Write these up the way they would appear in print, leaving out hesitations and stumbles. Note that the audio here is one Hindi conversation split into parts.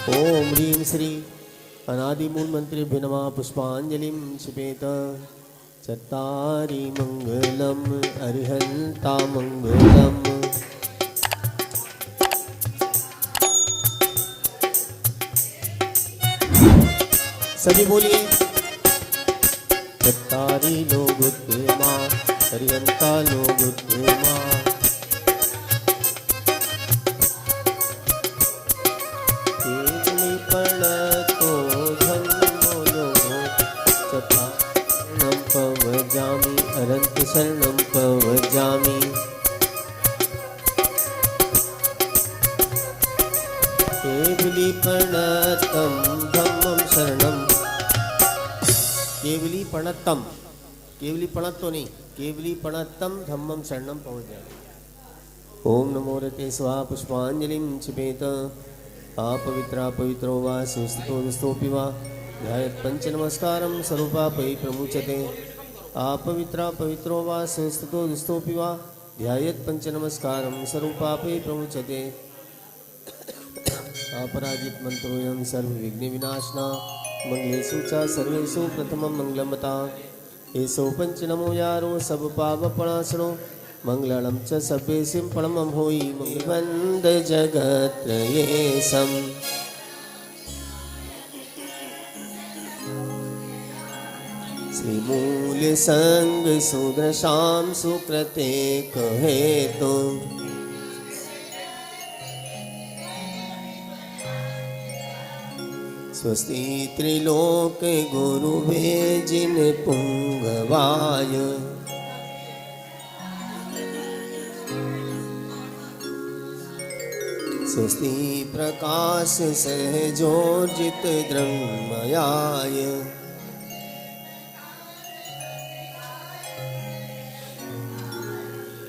ओम ह्रीं श्री अनादिमूल मंत्रेभ्यो नमः। पुष्पांजलिं क्षिपेत। चत्तारि मंगलम अरिहंता मंगलम। सभी बोलिए। चत्तारि लोग उत्तमा अरिहंता लोग उत्तमा। पणतो धम्मो लोगो चत्तारणं पवजामि अनंत शरणं पवजामि। केवलीपणतं धम्मं शरणं। केवलीपणतं, केवलीपणतो नहीं, केवलीपणतं धम्मं शरणं पवजामि। ओम नमो रते स्वाहा। पुष्पांजलिं क्षिपेत। अपवित्रा पवित्रो वा सुस्थितो दुस्तोऽपि वा ध्यायेत् पंचनमस्कारं स्वरूपापै प्रमुच्यते। अपवित्रा पवित्रो वा सुस्थितो दुस्तोऽपि वा ध्यायेत् पंचनमस्कारं स्वरूपापै प्रमुच्यते। अपराजित मंत्रोऽयं सर्वविघ्नविनाशना मंगलेषु च सर्वेषु प्रथमं मंगलमता। एषो पंचनमो यारो सब पापप्रणाशनो मंगलम च सभ्येसिं परमं होई मंगलवंद जगत्त्रयेशम्। श्रीमूल संग सुदृशां सुकृते कहेतु। स्वस्ति त्रिलोक गुरुवे जिन पुंगवाय। स्वस्ति प्रकाश सहजोर्जित द्रह्मयाय।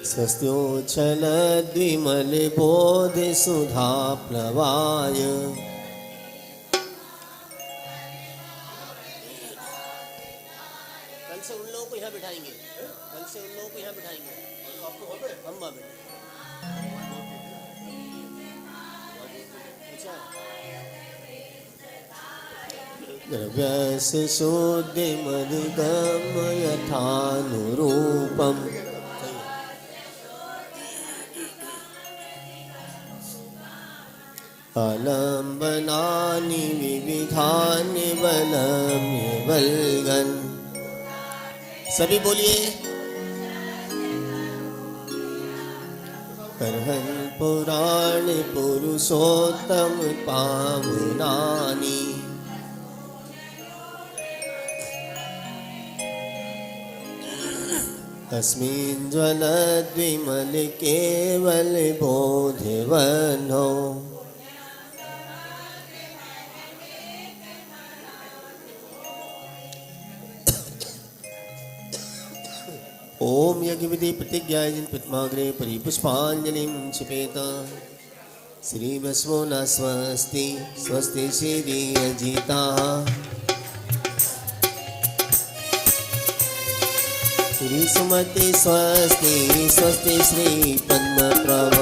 स्वस्त्योच्छल द्विमल बोध सुधा प्लवाय। कल से उन लोगों को यहाँ बिठाएंगे, कल से उन लोगों को यहाँ बिठाएंगे। हम द्रव्यस्य शुद्धि मदिगम यथानुरूपम्। आलम्बनानि विविधानि बलम्य बलगन्। सभी बोलिए। करहन् पुराण पुरुषोत्तम पावनानि। तस्मिन् ज्वलद्विमल केवल बोधवह्नौ। ओम यज्ञविधि प्रतिज्ञाय जिन पद्माग्रे परिपुष्पांजलिं क्षिपेत। श्री वस्वो न स्वस्ति स्वस्ति श्री अजिता। श्री सुमति स्वस्ति स्वस्ति श्री पद्मप्रभ।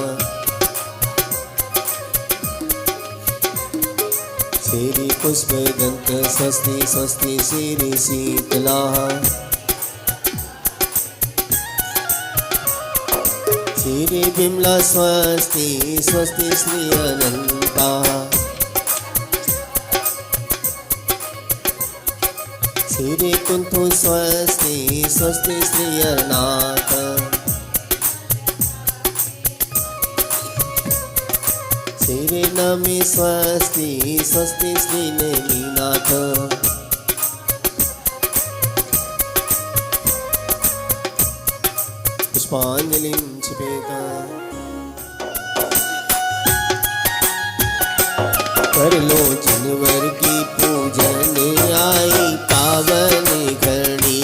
श्री पुष्पदंत स्वस्ति स्वस्ति श्री शीतला। श्री विमला स्वस्ति स्वस्ति श्री अनंता। श्री कुंथु स्वस्ति स्वस्ति श्री अनाथ। श्री नमी स्वस्ति स्वस्ति श्री नेमिनाथ। पुष्पांजलिं क्षिपेत। कर लो जिनवर की पूजन आई पावन घड़ी।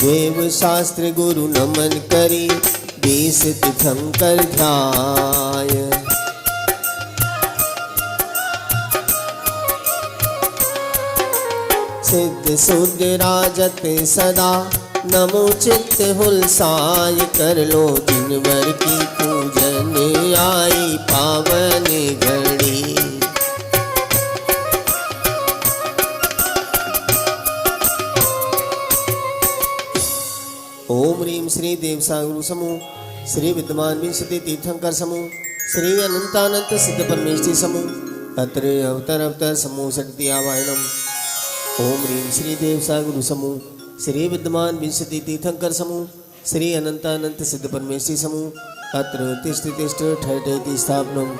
देव शास्त्र गुरु नमन करी 20 तीर्थंकर ध्याय। सिद्ध सुद्ध राजत सदा नमो चित्त हुलसाय कर लो दिनवर की पूजन आई पावन घड़ी। ओम ह्रीं श्री देवसागुरु समूह श्री विद्यमान विंशति तीर्थंकर समूह श्री अनंतानंत सिद्ध परमेष्टि समूह अत्र अवतर समूह शक्ति आवाहनम। ओम ह्रीं श्री देवसागुरु समूह श्री विद्यमान विंशति तीर्थंकर समूह श्री अनंतानंत सिद्ध परमेष्टि समूह अत्र तिष्ठ तिष्ठ ठठेति स्थापनम।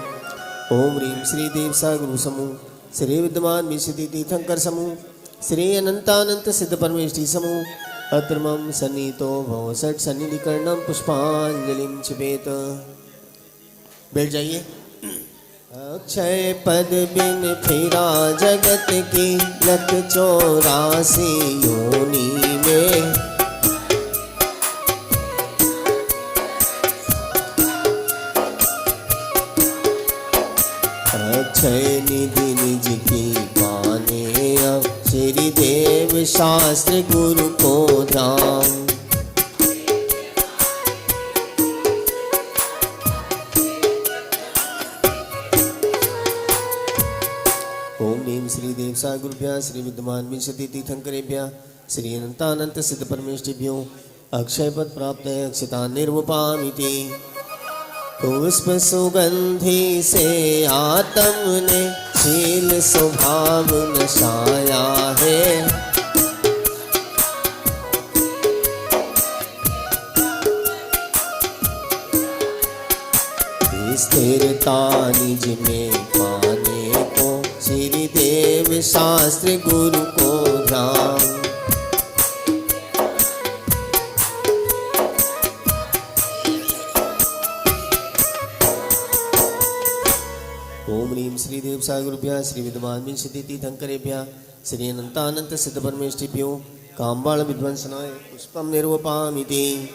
ओम ह्रीं श्री देवसागुरु समूह श्री विद्यमान विंशति तीर्थंकर समूह श्री अनंतानंत सिद्ध परमेष्टि समूह अत्र मम सन्नीतो भव षट् सन्निधिकर्णम पुष्पांजलिं क्षिपेत। बैठ जाइए। अक्षय पद बिन फिरा जगत की लख 84 योनि में। अक्षय निधि निज की पाने अब श्री देव शास्त्र गुरु को ध्यान। ओम ह्रीं श्री देवसागुरुभ्यः श्री विद्यमान विंशति तीर्थंकरेभ्यः श्री अनंतानंत सिद्ध परमेष्टिभ्यो अक्षय पद प्राप्त है अक्षता निर्वपामिति। पुष्प सुगंधि से आत्म ने शील स्वभाव नशाया है। स्थिरता निज में पाने को श्री देव शास्त्र गुरु को ध्यान। ओम ह्रीं श्री देवसागुरुभ्यः श्री विद्यमान विंशति तीर्थंकरेभ्यः श्री अनंतानंत सिद्ध परमेष्टिभ्यो कामबाल विध्वंसनाय पुष्पम निर्वपामिति।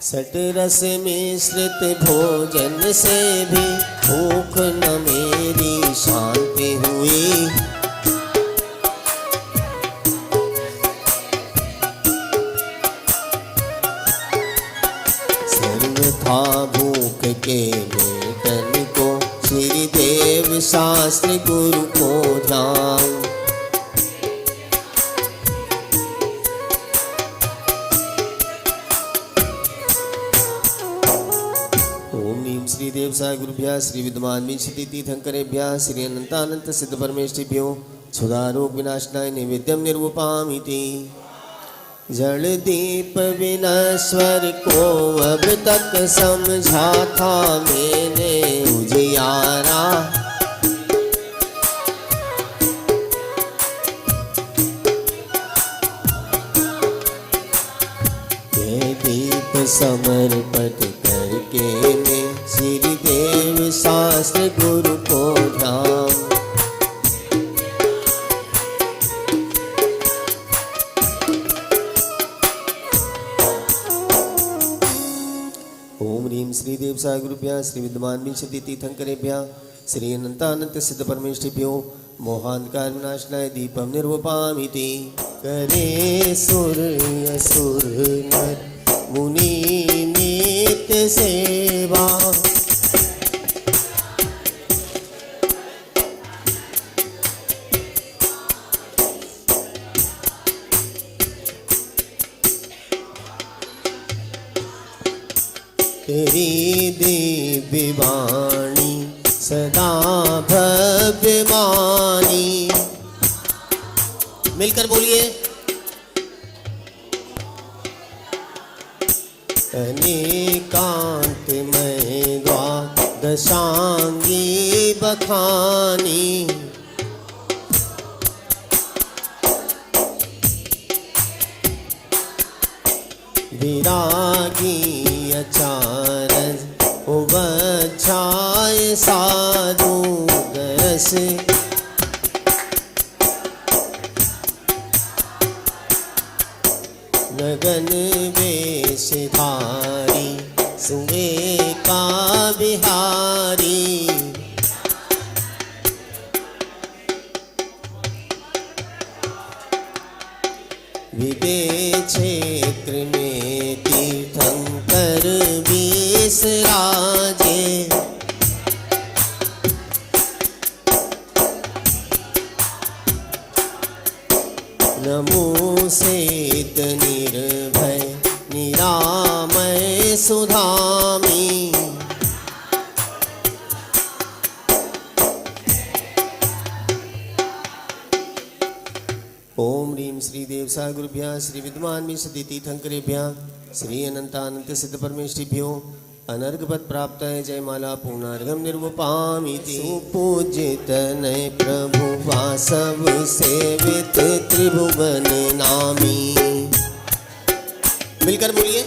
सट रस मिश्रित भोजन से भी भूख न मेरी शांति हुई। सर्वथा भूख के मेटन को श्री देव शास्त्र गुरु को ध्यान। ओम ह्रीं श्री देवसागुरुभ्यः श्री विद्यमान विंशति तीर्थंकरेभ्यः श्री अनंतानंत सिद्ध परमेष्टिभ्यो क्षुधा रोग विनाशनाय नैवेद्यम निर्वपामिति। जल दीप विनश्वर को अब तक समझा था मैंने उजियारा। ये दीप समर्पित करके मैं श्री देव शास्त्र गुरु को ध्यान। ओम ह्रीं श्री देवसागुरुभ्यः श्री विद्यमान विंशति तीर्थंकरेभ्यः श्री अनंतानंत सिद्ध परमेष्टिभ्यो मोहांधकार विनाशनाय दीपम निर्वपामिति। करे सुर असुर नर मुनि नित्य सेवा। तेरी दिव्य वाणी सदा भव्यमानी। मिलकर बोलिए। अनेकांत में द्वादशांगी बखानी। विरागी अचारज उबच्छाय साधु दरस। नगन वेशधारी सुवे का बिहारी। विदे छे निर्भीत निर्भय निरामय सुधामी। ओम ह्रीं श्री देव सा गुरुभ्यः श्री विद्वान् सती तीर्थंकरेभ्यः श्री अनंतानंत सिद्ध परमेष्ठिभ्यो अनर्घपद प्राप्त है जयमाला पूर्णार्घम निर्वपामि। सुपूजित नय प्रभु वासव सेवित त्रिभुवन नामी। मिलकर बोलिए।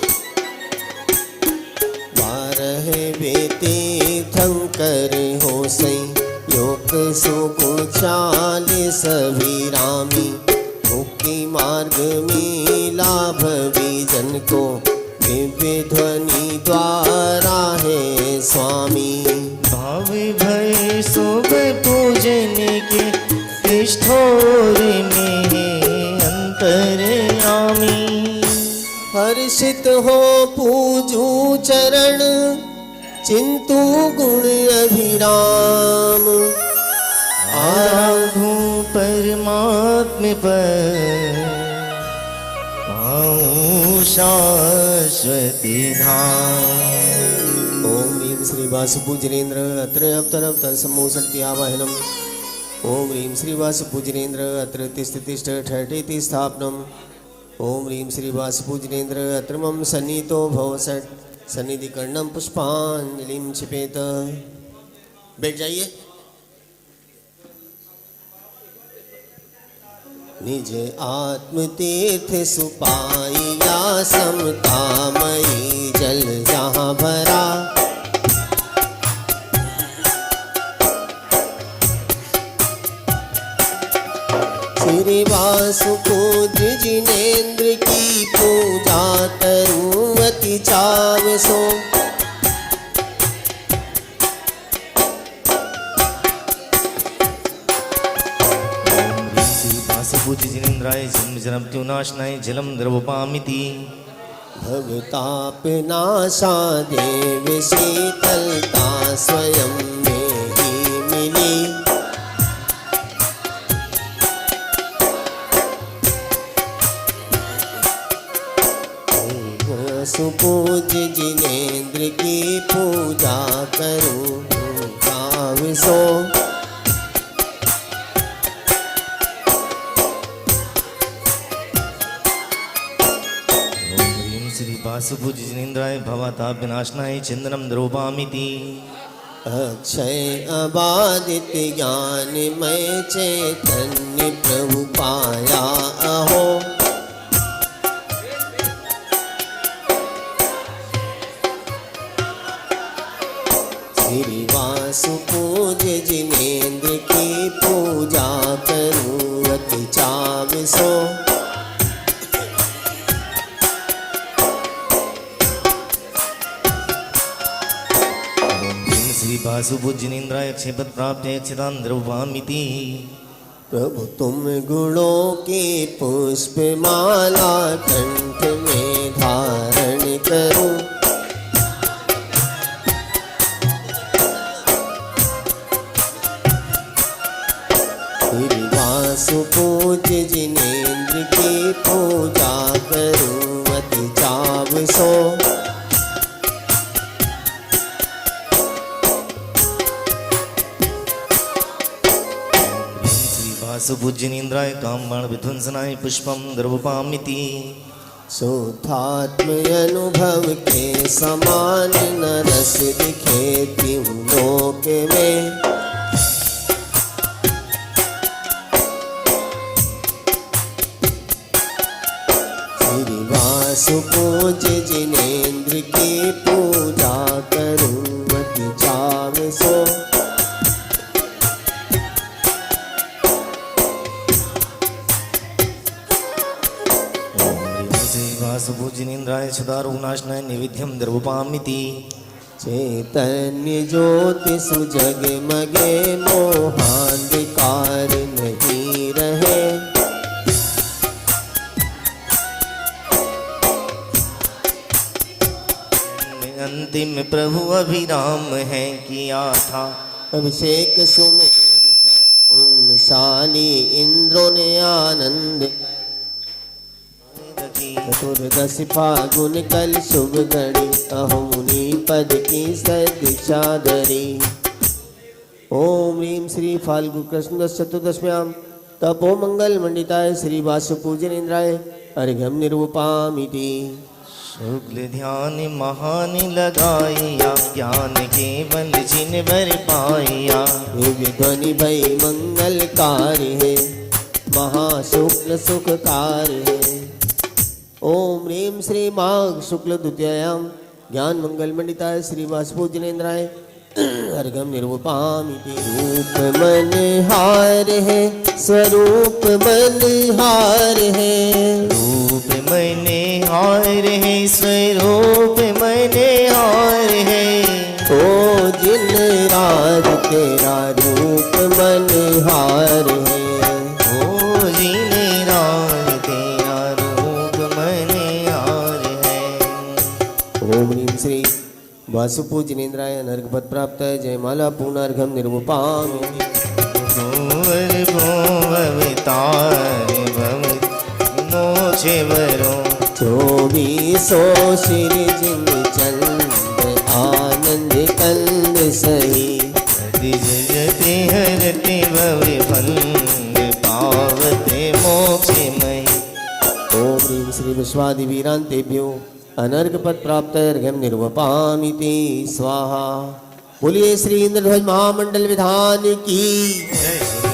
बारह बेते तीर्थंकर हो सई योग सुगुण चालीस अभिरामी। मुक्ति मार्ग में लाभ विजन को दिव्य ध्वनि द्वारा है स्वामी। भाव भय शुभ पूजन के निष्ठोर में अंतर्यामी। हर्षित हो पूजू चरण चिंतु गुण अभिराम। आराधू परमात्म पर पाऊं शाश्वती धाम। ओम ह्रीं श्री वासुपूजनेन्द्र अत्र अवतर समूह शक्ति आवाहनम। ओम ह्रीं श्री वासुपूजनेन्द्र अत्र तिष्ठ ठठेति स्थापनम। ओम ह्रीं श्री वासुपूजनेन्द्र अत्र मम सन्निहितो भव षट् सन्निधि कर्णम पुष्पांजलिं क्षिपेत। बैठ जाइए। निज आत्म तीर्थ सुपाइया समतामयी जल जहाँ भरा। श्री वासुपूज्य जिनेन्द्र की पूजा करूं अति चाव सो। पूज्य जिनेन्द्राय जन्म जन्मत्युनाशनाय जलम द्रवपामिति। भवतापनाशा देव शीतलता स्वयं में ही मिली। सुपूज्य जिनेन्द्र की पूजा करूं भाव सो। वासुपूज्य जिनेन्द्राय भवताप विनाशनाय चंदनम द्रवपामिति। अक्षय अबाधित ज्ञानमय चैतन्य प्रभु पाया अहो। श्री वासुपूज्य जिनेन्द्र की पूजा करूं अति चाव सो। वासुपूज्य जिनेन्द्राय क्षेपद प्राप्त क्षितान द्रवपामिति। प्रभु तुम गुणों की पुष्प माला कंठ में धारण करो। श्री वासुपूज्य जिनेन्द्र की पूजा करूं अति चाव सो। वासुपूज्य जिनेन्द्राय कामबाण विध्वंसनाय पुष्पम द्रवपामिति। शुद्धात्म अनुभव के समान न रस दिखे तीन लोक में। श्री वासुपूज्य जिनेन्द्र की पूजा करूं अति चाव सो। वासुपूज्य जिनेन्द्राय क्षुधारोगनाशनाय नैवेद्यम द्रवपामिति। चैतन्य ज्योति सुजगमगे मोहांधकार नहीं रहे। अंतिम प्रभु अभिराम है किया था। अभिषेक सुमे उन शाली इंद्रों ने आनंद चतुर्दश फागुन कल शुभ घड़ी अहो मुनि पद की सदीक्षा धरी। ओम ह्रीं श्री फाल्गु कृष्ण चतुर्दश्यां तपो मंगल मंडिताय श्री वासु पूजनेन्द्राय अर्घ्यम निर्वपामिति। शुक्ल ध्यान महान लगाइया ज्ञान केवल जिन बर पाइया। दिव्य ध्वनि भई मंगलकारी है महाशुक्ल सुखकारी है। ओम ह्रीं श्री माघ शुक्ल द्वितीयां ज्ञान मंगल मंडिताय श्री वासुपूजनेन्द्राय अर्घ्यम निर्वपामिति। रूप मनहार है स्वरूप मनहार है। रूप मने हार है स्वरूप मने हार है। ओ जिन राज तेरा रूप मनहार है। ओ जिन राज तेरा रूप मने हार है। ओम ह्रीं श्री वासुपूजनेन्द्राय नर्घपद प्राप्त जयमाला पूर्णार्घ्यम निर्वपामिति। भुवर भुवतार भव मोछे वरो। चौबीसो शिर जिन चंद आनंद कंद सही। जयते हरते भव फंग पावते मोक्षमय। ओम ह्रीं श्री विश्वादिवीरांतेभ्यो अनर्घपद प्राप्त अर्घ्यम निर्वपामिति स्वाहा। बोलिए श्री इंद्रध्वज महामंडल विधान की।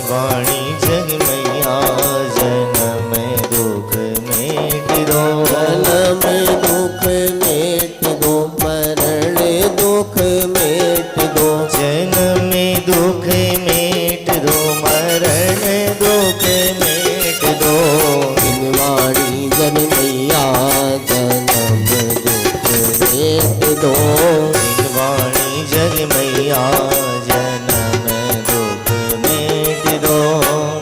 वाणी जग मैया जन्म दुख मेट दो। जन्म दुख मेट दो मरण दुख मेट दो। जन्म दुख मेट दो मरण दुख मेट दो। वाणी जग मैया जन्म दुख मेट दो। वाणी जग मैया जन्म दुख मेट दो।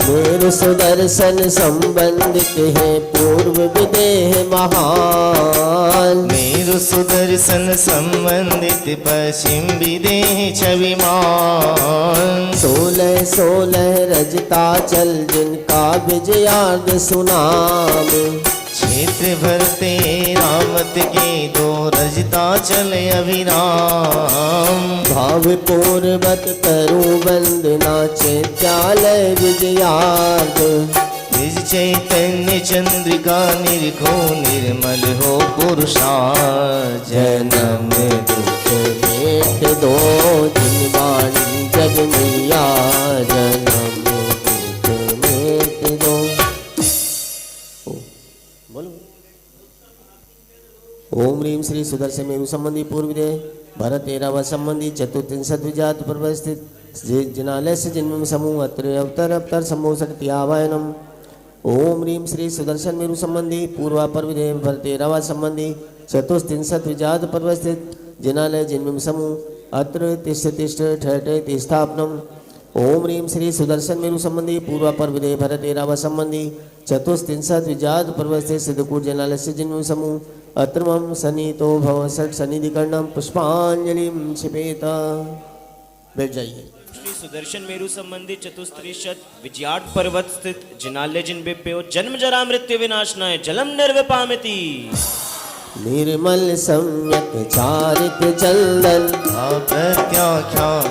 मेरु सुदर्शन संबंधित है पूर्व विदेह महान। मेरु सुदर्शन संबंधित पश्चिम विदेह छविमान। 16 रजता चल जिनका विजयार्थ सुनाम। क्षेत्र भरते रामत के दो रजता चले अभिराम। भाव पूर्वक करूं वंदना चैत्यालय विजयार्थ। निज चैतन्य चंद्रिका निरखो निर्मल हो पुरुषार्थ। जन्म दुख मेट दो जिन वाणी जग मैया जन्म दुख मेट दो। बोलो। ओम ह्रीं श्री सुदर्शन मेरु संबंधी पूर्व दे भरत एरावा संबंधी चतुर्थिंशत विजात पर्व स्थित जिनालय से जन्म समूह अत्र अवतर अवतर समूह शक्ति आवायनम। ओम ह्रीं श्री सुदर्शन मेरु संबंधी पूर्वा पर्व दे भरत एरावा संबंधी चतुस्त्रिंशत विजात पर्व स्थित जिनालय जन्म समूह अत्र तिष्ठ तिष्ठ ठठ स्थापनम। ओम ह्रीं श्री सुदर्शन मेरु संबंधी पूर्वा पर्व दे भरत एरावा संबंधी चतुस्त्रिंशत विजात पर्व स्थित सिद्धकूट जनालय से जन्म समूह अत्र मम सन्निहितो भव षट सन्निधिकर्णम पुष्पांजलिम क्षिपेता। बैठ जाइए। श्री सुदर्शन मेरु संबंधी चतुस्त्रिशत विजयाट पर्वत स्थित जिनालय जिन बिप्यो जन्म जरा मृत्यु विनाशनाय जलम निर्विपामिति। निर्मल सम्यक चारित चंदन प्रत्याख्यान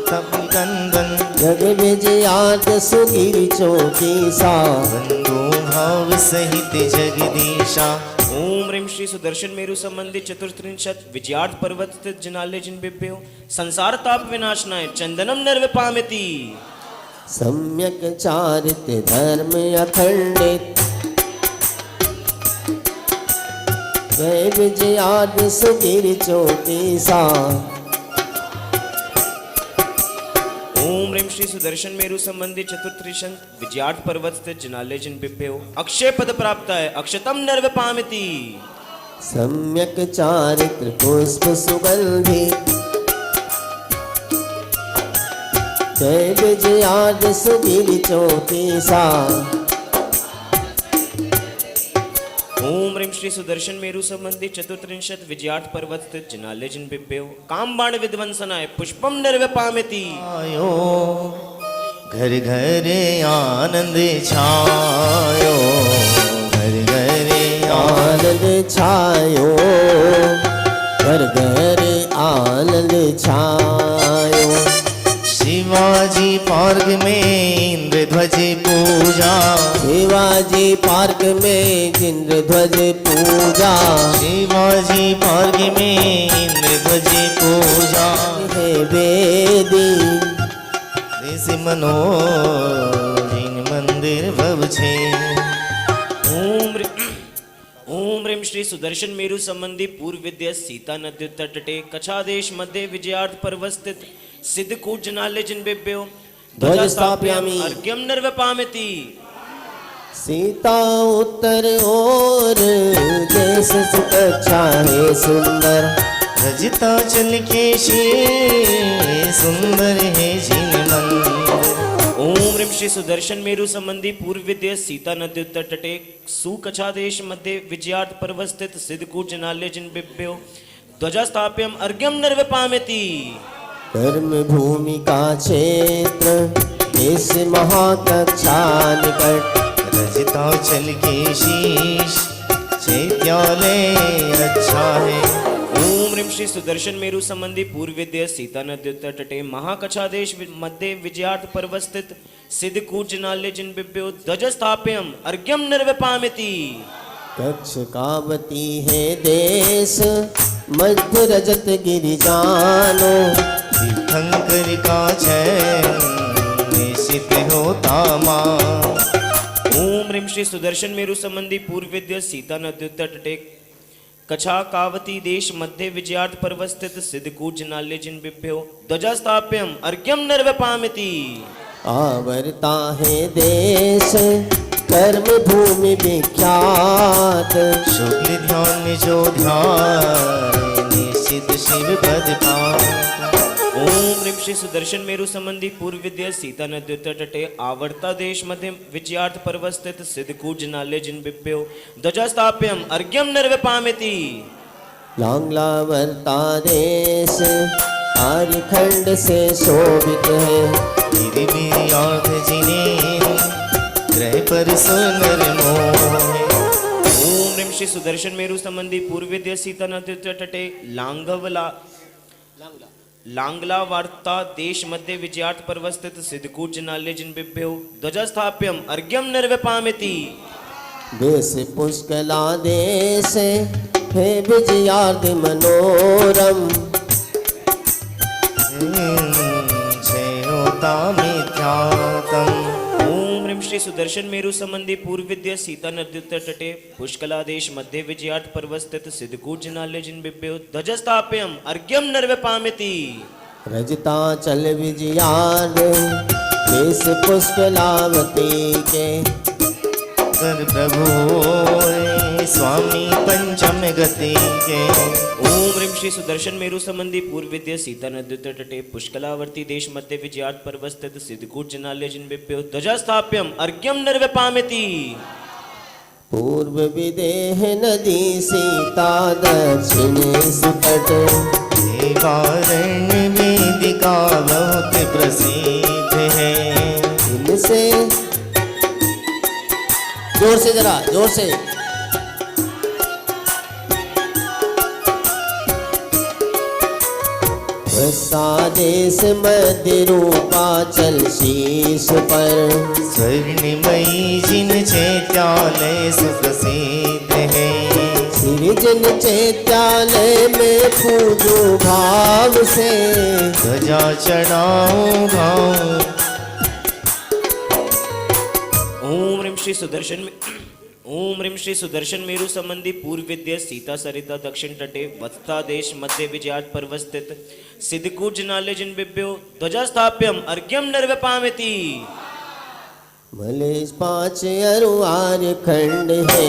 तप कंदन। जग विजयात सुगिर चौकीसा। बंधु भाव सहित जगदीशा। ओम ह्रीं श्री सुदर्शन मेरु संबंधी चतुस्त्रिशत विजयाट पर्वत स्थित जिनालय जिन बिप्यो संसार ताप विनाशनाय चंदनम निर्विपामिति। सम्यक चारित धर्म अखंडित। जय विजयात सुगिर चौकीसा। ओम ह्रीं श्री सुदर्शन मेरु संबंधी चतुर्त्रिशन विजयाट पर्वत स्थित जिनालय जिन बिप्यो अक्षय पद प्राप्त है अक्षतम निर्विपामिति। सम्यक चारित्र पुष्प सुगंधि। जय विजयात सुगिर चौकीसा। ओम ह्रीं श्री सुदर्शन मेरु संबंधी चतुर्त्रिंशत विजयाट पर्वत स्थित जिनालय जिन बिप्यो काम बाण विध्वंसनाय पुष्पम निर्विपामिति। आयो घर घर आनंद छायो घर घर आनंद आनंद छायो, घर घर आनंद छायो। शिवाजी पार्क में इंद्र ध्वज पूजा, शिवाजी पार्क में इंद्र ध्वज पूजा, शिवाजी पार्क में इंद्र ध्वज पूजा। हे वेदी देश मनोजीन मंदिर भव छे। ओम ह्रीं श्री सुदर्शन मेरु संबंधी पूर्व विद्या सीता नदी तटे कच्छादेश मध्य विजयार्थ पर्वत स्थित सिद्धकूट जनालय जिन्बिभ्यो ध्वज स्थापयामि। अर्घ्यं निर्वपामिति। सीता उत्तर ओर, देश सुख अच्छा है सुंदर। रजता चल के शीर, सुंदर है जिन मंदिर। ओम ह्रीं श्री सुदर्शन मेरु संबंधी पूर्व विद्या सीता नदी तटे सुकच्छादेश मध्य विजयार्थ पर्वत स्थित सिद्धकूट जनालय जिन्बिभ्यो ध्वजा स्थाप्यम अर्घ्यं निर्वपामिति। कर्म भूमि का क्षेत्र, इस महाकक्षा निकट। रजता चल के शीश, चैत्यालय अच्छा है। ओम ह्रीं श्री सुदर्शन मेरु संबंधी पूर्व विद्या सीता नदी तटे महाकच्छादेश मध्य विजयार्थ पर्वत स्थित सिद्धकूट जनालय जिन्बिभ्यो ध्वज स्थाप्यम अर्घ्यं निर्वपामिति। कक्ष कावती है देश, मध्य रजत गिरिजानो। तीर्थंकर का चैन निश्चित होता मां। ओम ह्रीं श्री सुदर्शन मेरु संबंधी पूर्व विद्या सीता नदी तटे कच्छा कावती देश मध्य विजयार्थ पर्वत स्थित सिद्धकूट जनालय जिन्बिभ्यो ध्वजा स्थाप्यम अर्घ्यं निर्वपामिति। आवरता है देश, कर्म भूमि विख्यात। शुक्ल ध्यान जो ध्यान, निश्चित शिव पद पात। ओम ह्रीं श्री सुदर्शन मेरु संबंधी पूर्व विद्या सीता नदी तटे आवर्ता देश मध्य विजयार्थ पर्वत स्थित सिद्धकूट जनालय जिन्बिभ्यो ध्वजा स्थाप्यम अर्घ्यं निर्वपामिति। लांगलावर्ता देश, आर्यखंड से शोभित है। गिरिवियार्थ जिने, ग्रह पर सुंदर मोह। ओम ह्रीं श्री सुदर्शन मेरु संबंधी पूर्व विद्या सीता नदी तटे लांगला वार्ता देश मध्य विजयार्थ पर्वत स्थित सिद्धकूट जनालय जिन्बिभ्यो ध्वजा स्थाप्यम अर्घ्यं निर्वपामिति। देश पुष्कला देश है विजयार्थ मनोरम। जयोता मिथ्यातम। ओम ह्रीं श्री सुदर्शन मेरु संबंधी पूर्व विद्या सीता नदी तटे पुष्कला देश मध्य विजयार्थ पर्वत स्थित सिद्धकूट जनालय जिन्बिभ्यो ध्वज स्थाप्यम अर्घ्यं निर्वपामिति। रजता चल विजयार्थ, देश पुष्कलावती के। कर प्रभु स्वामी पंचम गति के। ओम ह्रीं श्री सुदर्शन मेरु संबंधी पूर्व विद्या सीता नदी तटे पुष्कलावर्ती देश मध्य विजयार्थ पर्वत स्थित सिद्धकूट जनालय जिन्बिभ्यो ध्वजा स्थाप्यम अर्घ्यं निर्वपामिति। पूर्व विदेह नदी सीता, दक्षिण सुतट। देवारण्य वेदिका बहुत प्रसिद्ध है। इनसे जोर से, जरा जोर से। देश मध्य रूपा चल शीश पर। स्वर्णमयी जिन चैत्यालय सुप्रसिद्ध है। सिरजन चैत्यालय में पूजो भाव से। ध्वजा चढ़ाओ भाव। ओम ह्रीं श्री सुदर्शन ओम ह्रीं श्री सुदर्शन मेरु संबंधी पूर्व विद्या सीता सरिता दक्षिण तटे वत्सा देश मध्य विजयार्थ पर्वत स्थित सिद्धकूट जनालय जिन्बिभ्यो ध्वजा स्थाप्यम अर्घ्यं निर्वपामिति। मलेश पाँच अरु आर्यखंड है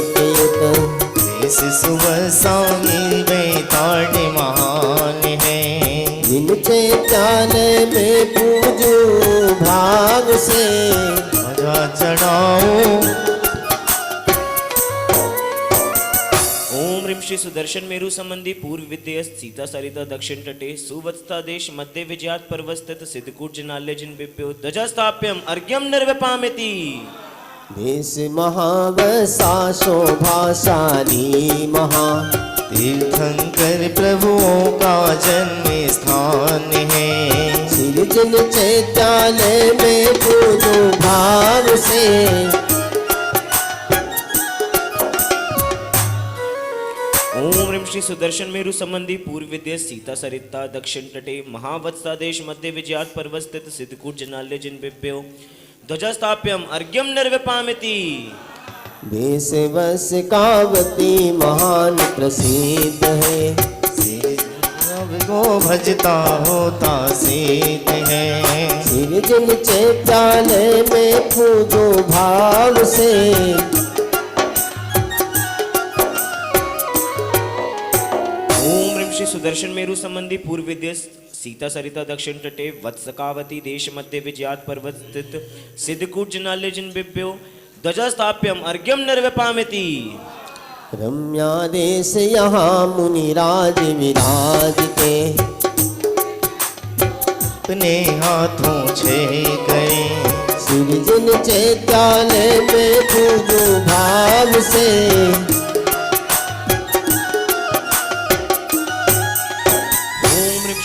तीर्थ। देश सुबसानी बेताड़ महान है। जिन चैत्यालय में पूजो भाव से। ध्वजा चढ़ाओ। ओम ह्रीं श्री सुदर्शन मेरु संबंधी पूर्व विद्या सीता सरिता दक्षिण तटे सुवत्सा देश मध्य विजयार्थ पर्वत स्थित सिद्धकूट जनालय जिन्बिभ्यो ध्वजा स्थाप्यम अर्घ्यं निर्वपामिति। देश महावसा शोभाशाली महा तीर्थंकर प्रभुओं का जन्म स्थान है। सृजन चैत्यालय में पूजो भाव से ओम ह्रीं श्री सुदर्शन मेरु संबंधी पूर्व विद्य सीता सरिता दक्षिण तटे महावत्सा देश मध्य विजयात पर्वत स्थित सिद्धकूट जनाल्य जिन बिभ्यो ध्वजस्थाप्यम अर्घ्यम निर्विपामिति। देश वश कावती महान प्रसिद्ध है। को भजता होता सिद्ध है। सृजन चैत्यालय में पूजो भाव से ओम ह्रीं श्री सुदर्शन मेरु संबंधी पूर्व विद्य सीता सरिता दक्षिण तटे वत्सकावती देश मध्य विजयात पर्वत स्थित सिद्धकूट जनाल्य जिन बिभ्यो ध्वजस्थाप्यम अर्घ्यम निर्विपामिति। रम्या देश यहाँ मुनिराज विराजते अपने हाथों छे गए। सृजन चैत्यालय में पूजो भाव से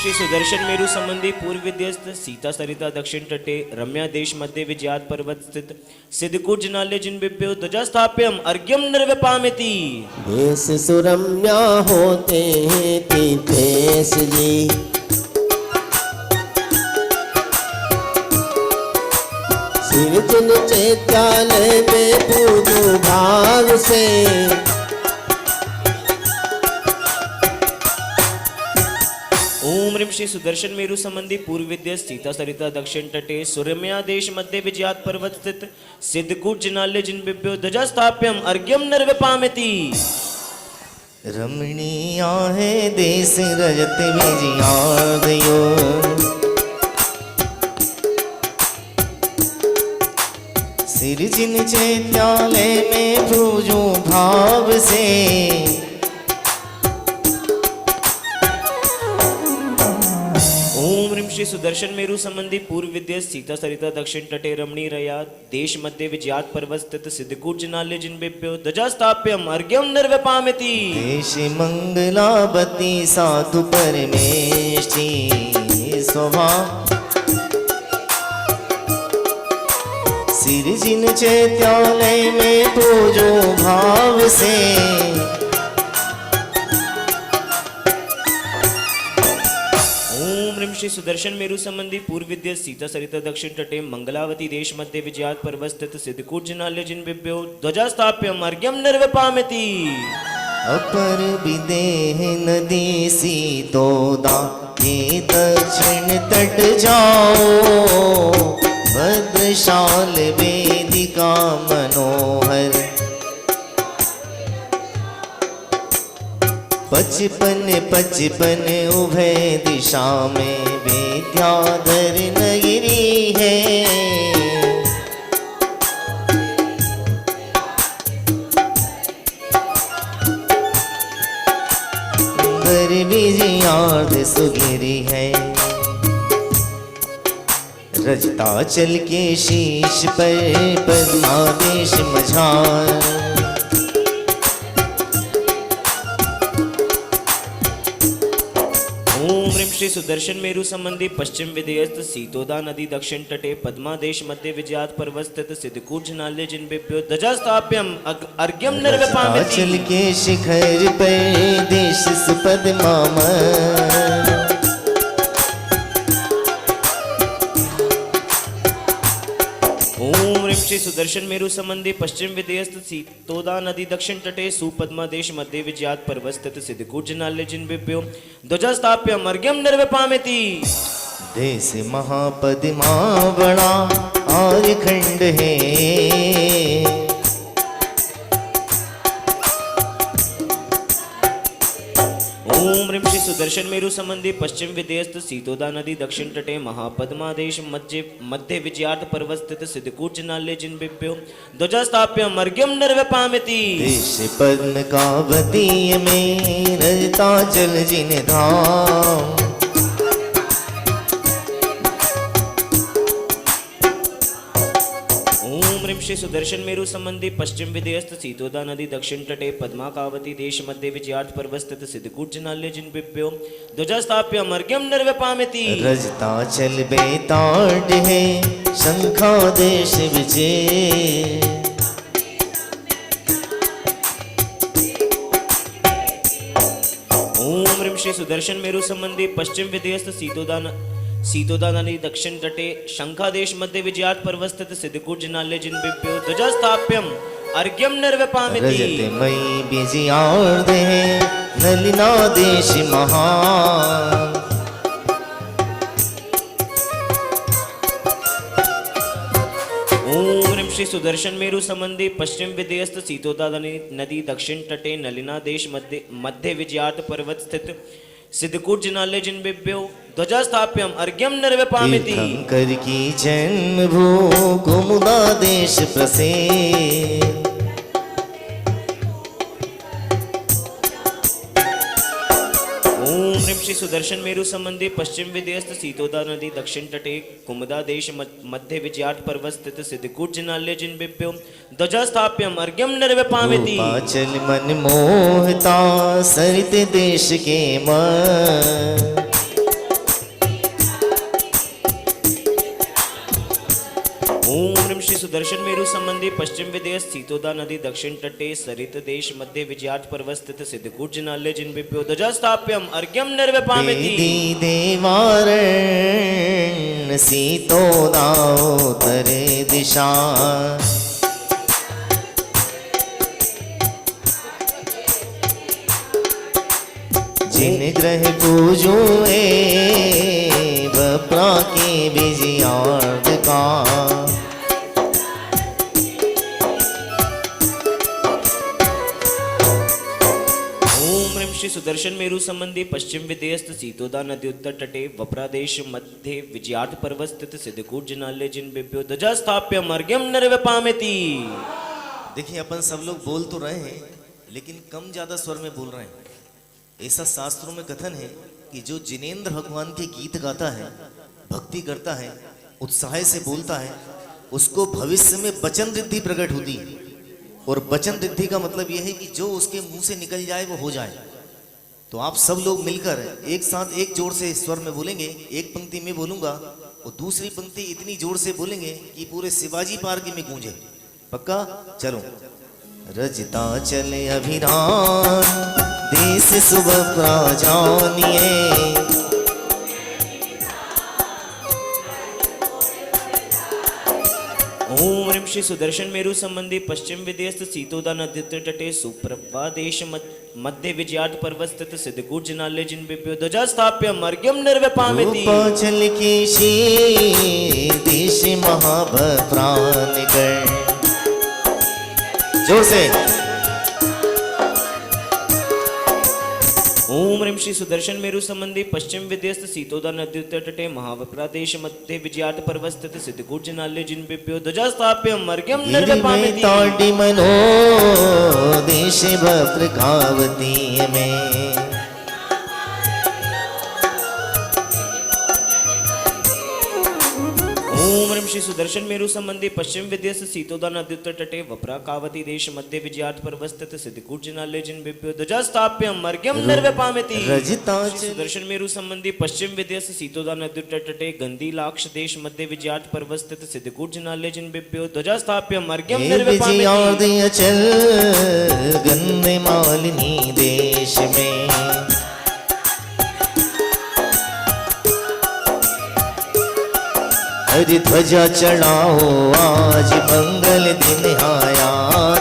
श्री सुदर्शन मेरु संबंधी पूर्व विद्यस्त सीता सरिता दक्षिण तटे रम्या देश मध्य विजयात पर्वत स्थित सिद्धकूट जनाल्य जिन बिभ्यो ध्वजस्थाप्यम अर्घ्यम निर्विपामिति। देश सुरम्या होते हैं तीर्थेश जी सृजन चैत्यालय में पूजो भाव से ओम ह्रीं श्री सुदर्शन मेरु संबंधी पूर्व विद्य सीता सरिता दक्षिण तटे सुरम्या देश मध्य विजयात पर्वत स्थित सिद्धकूट जनाल्य जिन बिभ्यो ध्वजस्थाप्यम अर्घ्यम निर्विपामिति। रमणीया है देश रजत विजयादयो। सृजन चैत्यालय में पूजो भाव से ओम ह्रीं श्री सुदर्शन मेरु संबंधी पूर्व विद्य सीता सरिता दक्षिण तटे रमणी रया देश मध्य विजयात पर्वत स्थित सिद्धकूट जनाल्य जिन बिभ्यो ध्वजस्थाप्यम अर्घ्यम निर्विपामिति। देश मंगलावती साधु परमेष्टि स्वभाव। सृजन चैत्यालय में पूजो भाव से ओम ह्रीं श्री सुदर्शन मेरु संबंधी पूर्व विद्य सीता सरिता दक्षिण तटे मंगलावती देश मध्य विजयात पर्वत स्थित सिद्धकूट जनाल्य जिन बिभ्यो ध्वजस्थाप्यम अर्घ्यम निर्विपामिति। अपर विदेह नदी सीतोदा ये दक्षिण तट जाओ। भद्रशाल वेदिका मनोहर। पचपन पचपन उभय दिशा में विद्याधर नगरी है। बर विजयार्ध सुगिरी है। रजताचल के शीश पर पद्मादेश मझार। ओम ह्रीं श्री सुदर्शन मेरु संबंधी पश्चिम विदेयस्त सीतोदा नदी दक्षिण तटे पद्मादेश मध्य विजयात पर्वत स्थित सिद्धकूट जनाल्य जिन बिभ्यो ध्वजस्थाप्यम अर्घ्यम निर्विपामिति। रजताचल के शिखर पर देश सुपद्मामर। ओम ह्रीं श्री सुदर्शन मेरु संबंधी पश्चिम विदेयस्त सीतोदा नदी दक्षिण तटे सुपद्मा देश मध्य विजयात पर्वत स्थित सिद्धकूट जनाल्य जिन बिभ्यो ध्वजस्थाप्यम अर्घ्यम निर्विपामिति। देश महापद्मावना और खंड है। ओम ह्रीं श्री सुदर्शन मेरु संबंधी पश्चिम विदेयस्त सीतोदा नदी दक्षिण तटे महापद्मादेश मध्य विजयात पर्वत स्थित सिद्धकूट जनाल्य जिन बिभ्यो ध्वजस्थाप्यम अर्घ्यम निर्विपामिति। देश पद्म कावतीय में रजताचल जिन धाम। ओम ह्रीं श्री सुदर्शन मेरु संबंधी पश्चिम विदेयस्त सीतोदा नदी दक्षिण तटे पद्माकावती देश मध्य विजयार्थ पर्वस्थित सिद्धकूट जनाल्य जिन बिप्यो ध्वजा स्थाप्य मर्ग्यम निर्वपामिति रजताचल बेताड़ है शंखा देश विजय ओम ह्रीं श्री सुदर्शन मेरु संबंधी पश्चिम विदेयस्त सीतोदा नदी दक्षिण तटे शंखादेश मध्य विजयात पर्वस्थित सिद्धकूट जनाल्य जिन बिप्यो ध्वजा स्थाप्यम अर्घ्यम निर्वपामिति रजतमयी विजयार्ध है नलिना देश महान ओम ह्रीं श्री सुदर्शन मेरु संबंधी पश्चिम विदेयस्त सीतोदा नदी दक्षिण तटे नलिना देश मध्य विजयात पर्वत स्थित सिद्धकूट जनाल्य जिन बिप्यो ध्वजा स्थाप्यम अर्घ्यम निर्वपामिति तीर्थंकर की जन्मभू कुमुदा देश प्रसिद्ध ओम ह्रीं श्री सुदर्शन मेरु संबंधी पश्चिम विदेयस्त सीतोदा नदी दक्षिण तटे कुमुदा देश मध्य विजयात पर्वत स्थित सिद्धकूट जनाल्य जिन बिप्यो ध्वजा स्थाप्यम अर्घ्यम निर्वपामिति रूपाचल मन मोहता सरित देश के मन ओम ह्रीं श्री सुदर्शन मेरु संबंधी पश्चिम विदेयस्त सीतोदा नदी दक्षिण तटे सरित देश मध्य विजयात पर्वत स्थित सिद्धकूट जनाल्य जिन बिप्यो ध्वजा स्थाप्यम अर्घ्यम निर्वपामिति वेदी देवारण सीतोदाओतरे दिशा जिन ग्रह पूजो बपरा के विजयार्थ का ओम ह्रीं श्री सुदर्शन मेरु संबंधी पश्चिम विदेयस्त सीतोदा नदी उत्तर तटे वप्रादेश मध्य विजयात पर्वत स्थित सिद्धकूट जनाल्य जिन बिप्यो ध्वजा स्थाप्यम अर्घ्यम निर्वपामिति। देखिए अपन सब लोग बोल तो रहे हैं लेकिन कम ज्यादा स्वर में बोल रहे हैं। ऐसा शास्त्रों में कथन है कि जो जिनेंद्र भगवान के गीत गाता है भक्ति करता है उत्साह से बोलता है उसको भविष्य में वचन रिद्धि प्रकट होती है और वचन रिद्धि का मतलब यह है कि जो उसके मुंह से निकल जाए वो हो जाए। तो आप सब लोग मिलकर एक साथ एक जोर से स्वर में बोलेंगे। एक पंक्ति में बोलूंगा और दूसरी पंक्ति इतनी जोर से बोलेंगे कि पूरे शिवाजी पार्क में गूंजे। पक्का? चलो। रजता चले अभिराम देश सुबह प्राजानिए ओम ह्रीं श्री सुदर्शन मेरु संबंधी पश्चिम विदेयस्त सीतोदा नदी तटे सुप्रभा देश मध्य विजयात पर्वत स्थित सिद्धकूट जनाल्य जिन बिप्यो ध्वजा स्थाप्यम अर्घ्यम निर्वपामिति रूपाचल के शीर देश महाप्राण कर जोर से ओम ह्रीं श्री सुदर्शन मेरु संबंधी पश्चिम विदेयस्त सीतोदा नदी उत्तर तटे महावप्रा देश मध्य विजयात पर्वत स्थित सिद्धकूट जनाल्य जिन बिप्यो ध्वजा स्थाप्यम अर्घ्यम निर्वपामिति ताड़ी मनो देश भद्रकावती में ओम ह्रीं श्री सुदर्शन मेरु संबंधी पश्चिम विदेयस्त सीतोदा नदी उत्तर तटे वप्रा कावती देश मध्य विजयात पर्वत स्थित सिद्धकूट जनाल्य जिन बिप्यो ध्वजा स्थाप्यम अर्घ्यम निर्वपामिति रजता श्री सुदर्शन मेरु संबंधी पश्चिम विदेयस्त सीतोदा नदी उत्तर तटे गंदी लाक्ष देश मध्य विजयात पर्वत स्थित सिद्धकूट जनाल्य जिन बिप्यो ध्वजा स्थाप्यम अर्घ्यम निर्वपामिति चल गंदे मालिनी देश में हरि ध्वजा चढ़ाओ आज मंगल दिन आया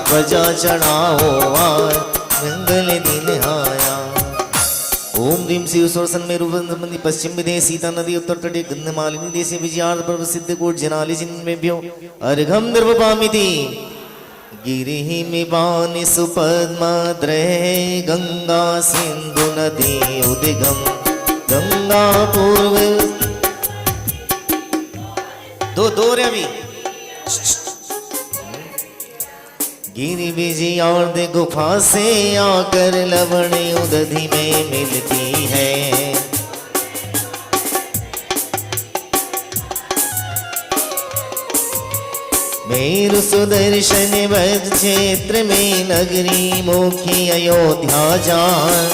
ध्वजा चढ़ाओ आज मंगल दिन आया। ओम ह्रीं श्री सुदर्शन मेरु संबंधी पश्चिम विदेश सीता नदी उत्तर तटे गंधमालिनी देश विजयार्थ पर्वत सिद्धकूट जनाल्य जिन बिप्यो अर्घ्यम निर्वपामिति गिरिमिवानि सुपद्माद्रे गंगा सिंधु नदी उद्गम गंगा पूर्व दो रे अभी गिरि विजय और दे गुफा से आकर लवण उदधि में मिलती है। मेरु सुदर्शन वध क्षेत्र में नगरी मुखी अयोध्या जान।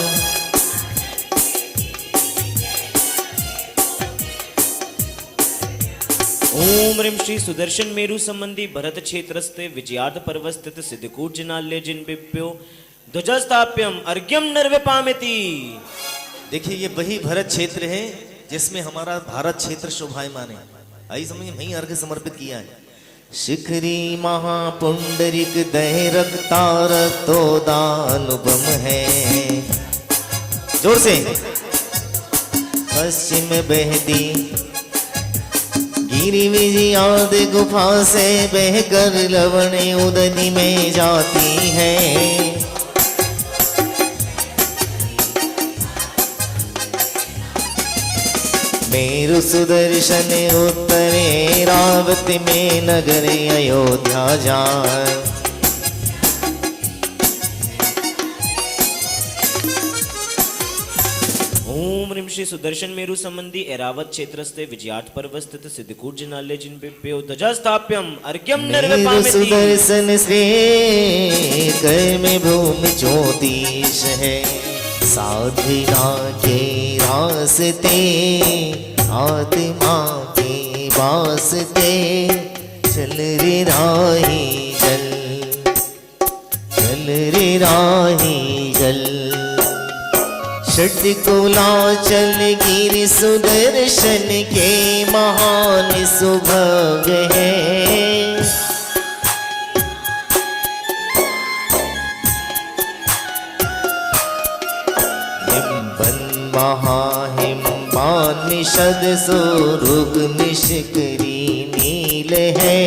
ओम ह्रीं श्री सुदर्शन मेरु संबंधी भरत क्षेत्रस्थे विजयार्थ पर्वत स्थित सिद्धकूट जिनालय जिन्बिभ्यो ध्वजस्थाप्यम अर्घ्यम निर्विपामिति। देखिए ये वही भरत क्षेत्र है जिसमें हमारा भारत क्षेत्र शोभायमान है। आई समझ वहीं अर्घ्य समर्पित किया है। शिखरी महापुंडरिक दैरक तारक तो दानुपम है। जोर से। पश्चिम बहती गिरी विजयाद गुफा से बहकर लवण उदनी में जाती है। मेरु सुदर्शन उत्तरे रावती में नगर अयोध्या जान। ओम ह्रीं श्री सुदर्शन मेरु संबंधी एरावत क्षेत्रस्थे विजयार्थ पर्वत स्थित सिद्धकूट जिनालय जिन्बिभ्यो ध्वजस्थाप्यम अर्घ्यम मेरु निर्विपामिति। सुदर्शन श्री कर में भूमि ज्योतिष है। साधना के रास्ते आत्मा के वास्ते चल रे राही जल, चल रे राही जल। षटकुलाचल गिरि सुदर्शन के महान सुभग है। हिमबन महाहिमबान निषद सुरुग निष्करी नील है।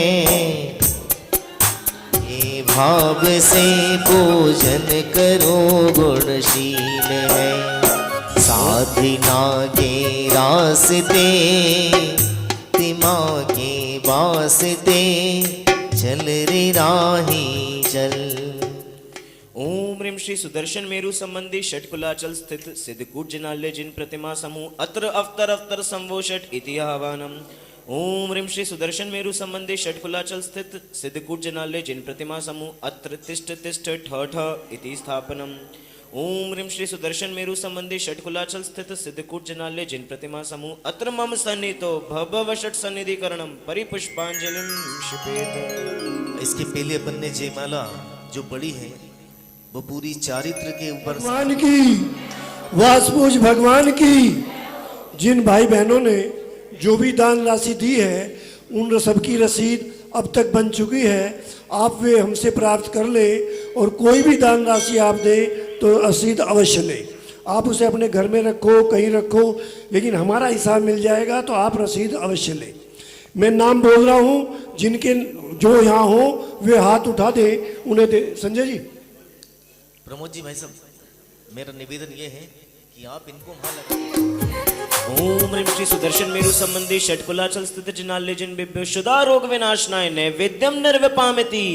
ये भाव से पूजन करो गुणशील है। साधना के रास्ते तिमा के वास्ते चल रे राही चल। ओम ह्रीं श्री सुदर्शन मेरु संबंधी षटकुलाचल स्थित सिद्धकूट जिनालय जिन प्रतिमा समूह अत्र अवतर अवतर संवोषट इति आह्वानम। ओम ह्रीं श्री सुदर्शन मेरु संबंधी षटकुलाचल स्थित सिद्धकूट जिनालय जिन प्रतिमा समूह अत्र तिष्ठ तिष्ठ ठ ठ इति स्थापनम। ओम ह्रीं श्री सुदर्शन मेरु संबंधी षटकुलाचल स्थित सिद्धकूट जिनालय जिन प्रतिमा समूह अत्र मम सन्निहितो भव षट सन्निधिकरणम परिपुष्पांजलिम क्षिपेत। इसके पहले अपन ने जयमाला जो पढ़ी है वो पूरी चारित्र के ऊपर भगवान की वासपूज भगवान की। जिन भाई बहनों ने जो भी दान राशि दी है उन सबकी रसीद अब तक बन चुकी है। आप वे हमसे प्राप्त कर ले और कोई भी दान राशि आप दें तो रसीद अवश्य ले। आप उसे अपने घर में रखो, कहीं रखो, लेकिन हमारा हिसाब मिल जाएगा तो आप रसीद अवश्य ले। मैं नाम बोल रहा हूँ, जिनके जो यहाँ हो वे हाथ उठा दे, उन्हें दे। संजय जी। प्रमोद जी भाई साहब, मेरा निवेदन ये है कि आप इनको वहां लगा। ओम ह्रीं श्री सुदर्शन मेरु संबंधी षटकुलाचल स्थित जिनालय जिन्बिभ्यो शुदा रोग विनाशनाय नैवेद्यम निर्विपामिति।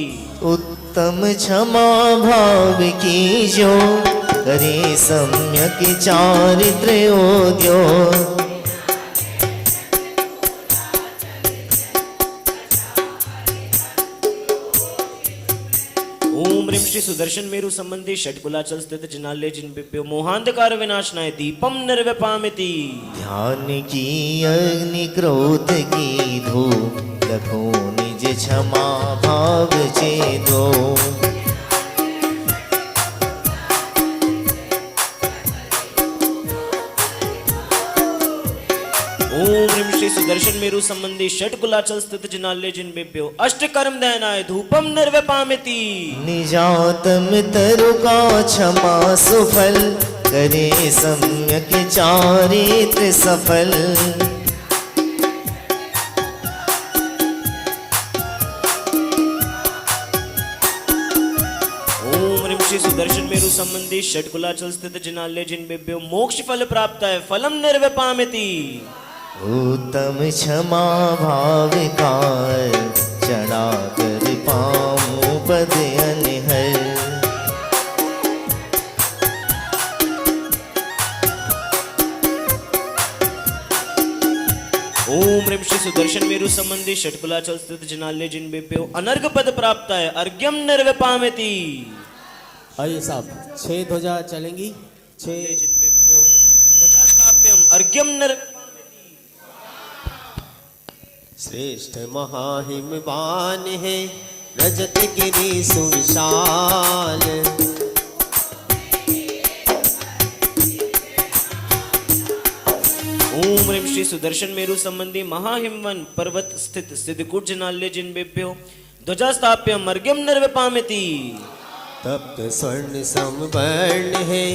उत्तम क्षमा भाव की जो करे सम्यक चारित्र ओद्यो। ओम ह्रीं श्री सुदर्शन मेरु संबंधी षटकुलाचल स्थित जिनालय जिन्बिभ्यो मोहांधकार विनाशनाय दीपम निर्विपामिति। ध्यान की अग्नि क्रोध की धूप लखो निज क्षमा भाव चेदो। ओम ह्रीं श्री सुदर्शन मेरु संबंधी षटकुलाचल स्थित जिनालय जिन्बिभ्यो अष्ट कर्म दयनाय धूपम निर्विपामिति। निजातम तरुका क्षमा सुफल करे सम्यक चारित्र सफल। ओम ह्रीं श्री सुदर्शन मेरु संबंधी षटकुलाचल स्थित जिनालय जिन्बिभ्यो मोक्ष फल प्राप्त है फलम निर्विपामिति। उत्तम क्षमा भाव का चढ़ा कर पाऊं पद अनहर। ओम ओम ह्रीं श्री सुदर्शन मेरु संबंधी षटकुलाचल स्थित जिनालय जिनबेप्यो अनर्घ पद प्राप्त है अर्घ्यम निर्विपामेति। आइए साहब 6 ध्वजा चलेंगी 6 जिनबेप्यो ध्वजास्थाप्यम अर्घ्यम निर्विपामेति। श्रेष्ठ महाहिमवान है रजत गिरी सुविशाल। ओम ह्रीं श्री सुदर्शन मेरु संबंधी महाहिमवन पर्वत स्थित सिद्धकूट जिनालय जिनबेप्यो ध्वजास्थाप्यम अर्घ्यम निर्विपामेति। तप्त स्वर्ण समवर्ण है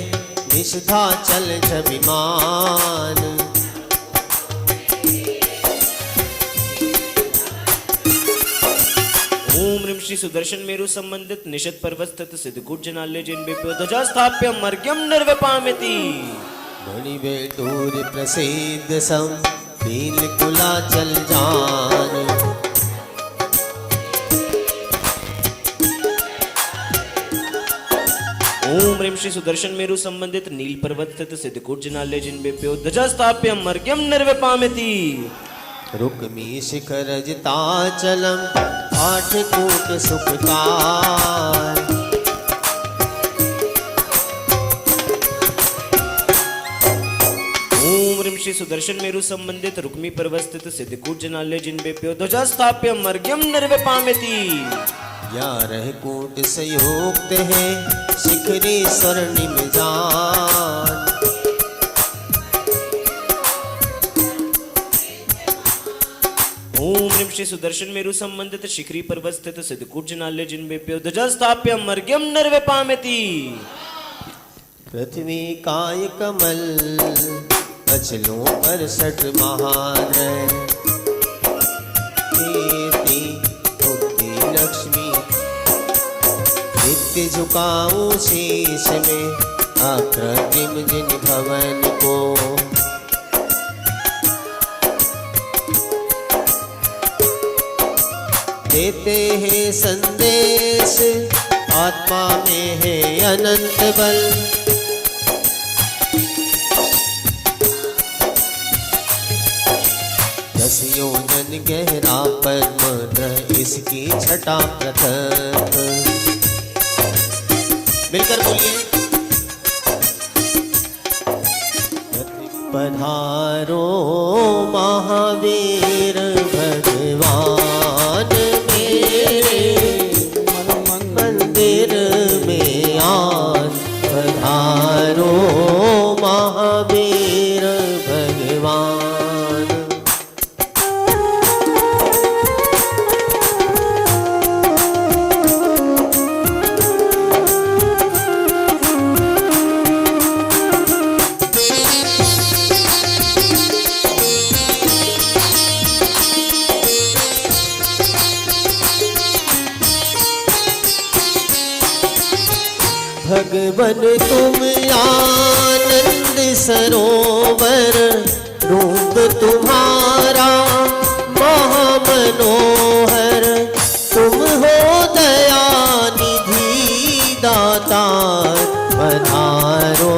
निषधाचल छविमान। ओम ह्रीं श्री सुदर्शन मेरु संबंधित निषद पर्वत स्थित सिद्धकूट जिनालय जिनबेप्यो ध्वजास्थाप्यम अर्घ्यम निर्विपामेति। मणिवेटूर प्रसिद्ध सम पील कुलाचल जान। ओम ह्रीं श्री सुदर्शन मेरु संबंधित नील पर्वत स्थित सिद्धकूट जिनालय जिनबेप्यो ध्वजास्थाप्यम अर्घ्यम निर्विपामेति। रुक्मी शिखर जिताचलम 8 कूट सुखकार। ओम ह्रीं श्री सुदर्शन मेरु संबंधित रुक्मी पर्वत स्थित सिद्धकूट जिनालय जिनबेप्यो ध्वजास्थाप्यम अर्घ्यम निर्विपामेति। 11 कूट संयुक्त है शिखरी स्वर्णिम जान। ओम ह्रीं श्री सुदर्शन मेरु संबंधित शिखरी पर्वत स्थित सिद्धकूट जिनालय जिनबेप्यो ध्वजास्थाप्यम अर्घ्यम निर्विपामेति। पृथ्वी काय कमल अचलों पर 6 महाद्रय। कीर्ति मुक्ति लक्ष्मी नित्य झुकाऊं शीश में अकृत्रिम जिन भवन को। देते हैं संदेश आत्मा में है अनंत बल। 10 योजन गहरा पद्म इसकी छटा प्रथम। मिलकर बोलिए। पधारो महावीर भगवान मेरे मंदिर में आन। पधारो महावीर भगवान। भगवन तुम आनंद सरोवर रूप तुम्हारा महामनोहर। तुम हो दया निधि दाता। पधारो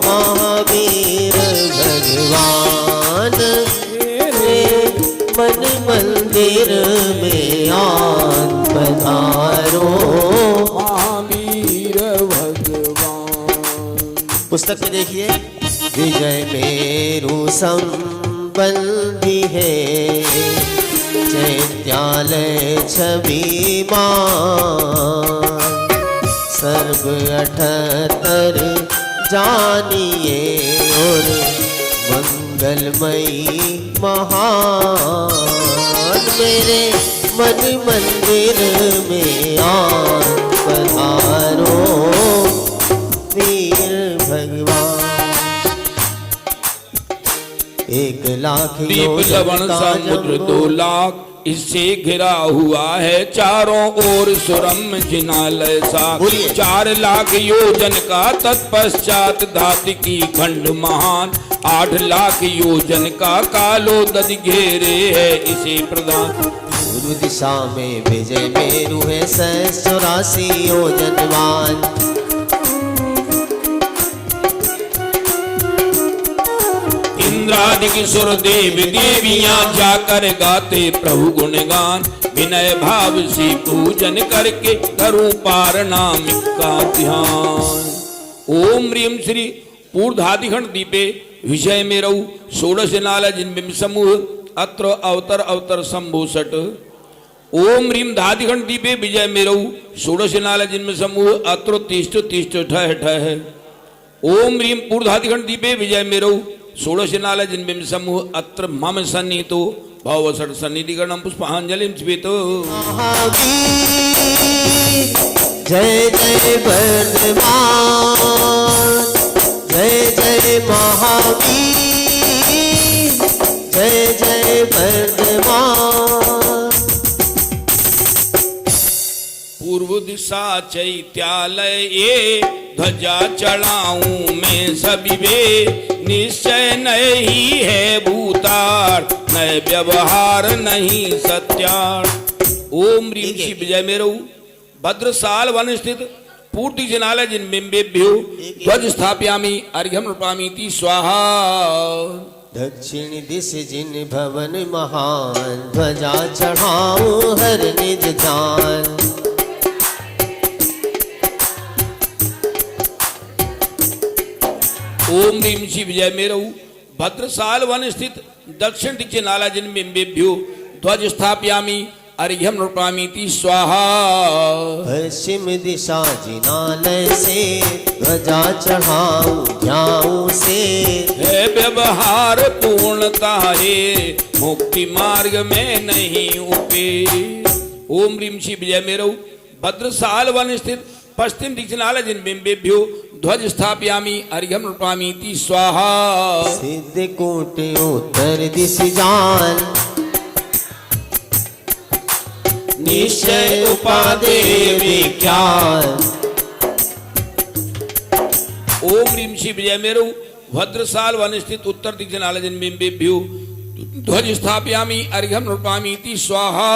महावीर भगवान मेरे मन मंदिर में आन। पधारो पुस्तक में देखिए। विजय मेरु संबंधी है चैत्यालय छवि मान। सर्व 78 जानिए और मंगलमयी महान। मेरे मन मंदिर में आन। पधारो वीर भगवान। 1 लाख दीप लवण समुद्र 2 लाख इससे घिरा हुआ है चारों ओर सुरम जिनालय सा। 4 लाख योजन का तत्पश्चात धातु की खंड महान। 8 लाख योजन का कालो दद घेरे है इसे प्रधान। पूर्व दिशा में विजय मेरु है 84 योजनवान। रुद्रादिक सुर देव देवियां जाकर गाते प्रभु गुणगान। विनय भाव से पूजन करके करूं पार नाम का ध्यान। ओम ह्रीं श्री पूर्धादिखंड दीपे विषय में रहु षोडश नाल जिनबिंब समूह अत्र अवतर अवतर शंभु सट। ओम ह्रीं धादिखंड दीपे विजय में रहु षोडश नाल जिनबिंब समूह अत्र तिष्ठ तिष्ठ ठह ठह। ओम ह्रीं पूर्धादिखंड दीपे विजय में रहु षोडश नाल जिनबिंब समूह अत्र मम सन्निहितो भवसट सन्निधिगणम पुष्पांजलिं स्वीतो। जय जय वर्धमान, जय जय महावीर, जय जय वर्धमान। पूर्व दिशा चैत्यालय ये ध्वजा चढ़ाऊं मैं सभी वे। निश्चय नहीं है भूतार नए व्यवहार नहीं सत्यार। ओम ह्रीं श्री विजय मेरु भद्रसाल वन स्थित पूर्ति जनालय जिन बिंबेभ्यो ध्वज स्थापयामि अर्घ्यम नृपामीति स्वाहा। दक्षिण दिश जिन भवन महान, ध्वजा चढ़ाऊं हर निज ध्यान। ओम ह्रीं श्री विजय मेरु भद्रसाल वन स्थित दक्षिण दिक् नाला जिन बिंबेभ्यो ध्वज स्थापयामि अर्घ्यम नृपामीति स्वाहा। पश्चिम दिशा जिनालय से ध्वजा चढ़ाऊं ध्याऊं से। है व्यवहार पूर्णता है मुक्ति मार्ग में नहीं उपे। ओम ह्रीं श्री विजय मेरु भद्रसाल वन स्थित पश्चिम दिक्नाल जिन बिंबेभ्यो ध्वज स्थापयामि अर्घ्यम नृपामीति स्वाहा। सिद्ध कोट उत्तर दिश जान, निश्चय उपादे विज्ञान। ओम ह्रीं श्री विजय मेरु भद्रसाल वन स्थित उत्तर दिक्नाल जिन बिंबेभ्यो ध्वज स्थापयामि अर्घ्यम नृपामीति स्वाहा।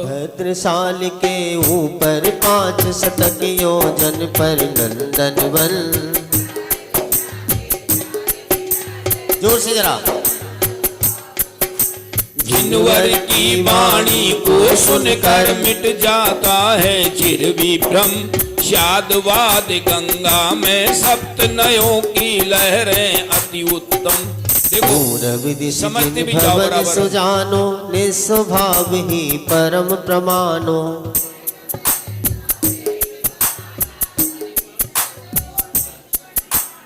भद्रसाल के ऊपर 5 शतक योजन पर नंदन वन। जोर से जरा। जिनवर की वाणी को सुनकर मिट जाता है चिर विभ्रम। शादवाद गंगा में सप्त नयों की लहरें अति उत्तम। पूरब दिश जिन भवन सुजानो, निस्वभाव ही परम प्रमाणो।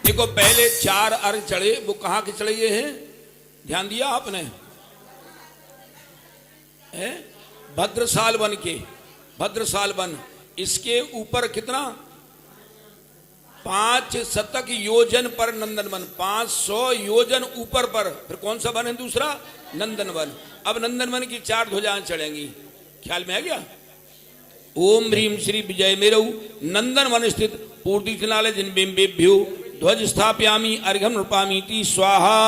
देखो पहले 4 अर्घ चढ़े, वो कहाँ के चढ़े ये हैं? ध्यान दिया आपने? है भद्रसाल वन के, भद्रसाल वन। इसके ऊपर कितना? 5 शतक योजन पर नंदन वन, 500 योजन ऊपर पर। फिर कौन सा वन है दूसरा? नंदन वन। अब नंदन वन की 4 ध्वजाएं चढ़ेंगी। ख्याल में आ गया? ओम ह्रीं श्री विजय मेरु नंदन वन स्थित पूर्ति जनालय जिन बिंबेभ्यो ध्वज स्थापयामि अर्घ्यम नृपामीति स्वाहा।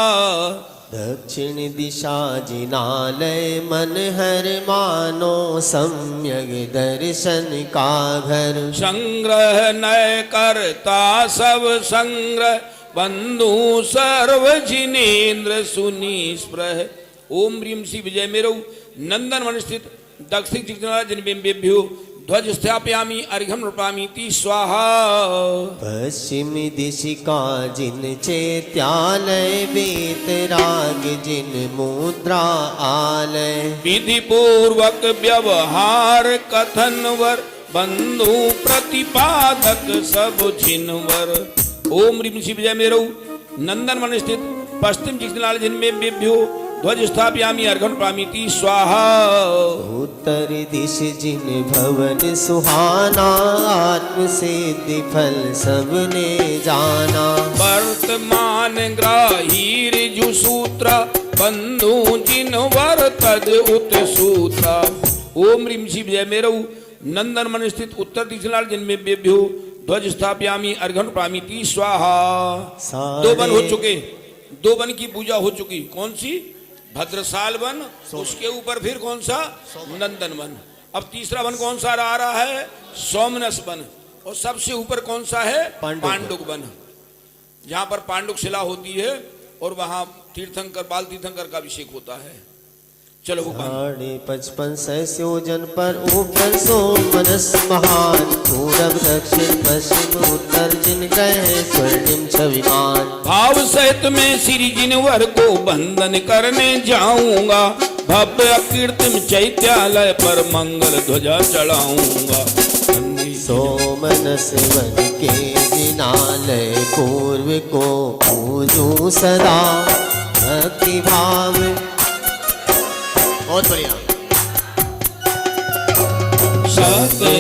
दक्षिण दिशा जिनालय मन हर मानो, सम्यक दर्शन का घर। संग्रह नय करता सब संग्रह, बंधु सर्व जिनेन्द्र सुनी स्प्रह। ओम ह्रीं श्री विजय मेरु नंदन वन स्थित दक्षिण दिक्नाल जिन बिंबेभ्यो ध्वज स्थापयामि अर्घ्यम नृपामीति स्वाहा। पश्चिम दिश का जिन चैत्यालय, वेतराग जिन मुद्रा आलय। विधि पूर्वक व्यवहार कथन वर, बंधु प्रतिपादक सब जिनवर। ओम ह्रीं श्री विजय मेरु नंदन वन स्थित पश्चिम दिक्नाल जिन बिंबेभ्यो ध्वज स्थापयामि अर्घ्यम नृपामीति स्वाहा। उत्तर दिश जिन भवन सुहाना, आत्म सिद्धि फल सबने जाना। वर्तमान ग्राही ऋजु सूत्र, बंधु जिनवर तज उत सूत्र। ओम ह्रीं श्री विजय मेरु नंदन वन स्थित उत्तर दिक्नाल जिन बिंबेभ्यो ध्वज स्थापयामि अर्घ्यम नृपामीति स्वाहा। 2 वन हो चुके, 2 वन की पूजा हो चुकी। कौन सी? भद्रसाल वन। उसके ऊपर फिर कौन सा? नंदन वन। अब तीसरा वन कौन सा आ रहा है? सोमनस वन। और सबसे ऊपर कौन सा है? पांडुक वन, जहां पर पांडुक शिला होती है और वहां तीर्थंकर बाल तीर्थंकर का अभिषेक होता है। चलो भगवान। 55 योजन पर ऊपर सो मनस महान, पूरब दक्षिण पश्चिम उत्तर जिन गए स्वर्णिम छविमान। भाव सहित में श्री जिनवर को बंधन करने जाऊंगा, भव्य कीर्तिम चैत्यालय पर मंगल ध्वजा चढ़ाऊंगा। सोमनस वन के जिनालय पूर्व को पूजूं सदा भक्ति भाव। बहुत बढ़िया। सत्य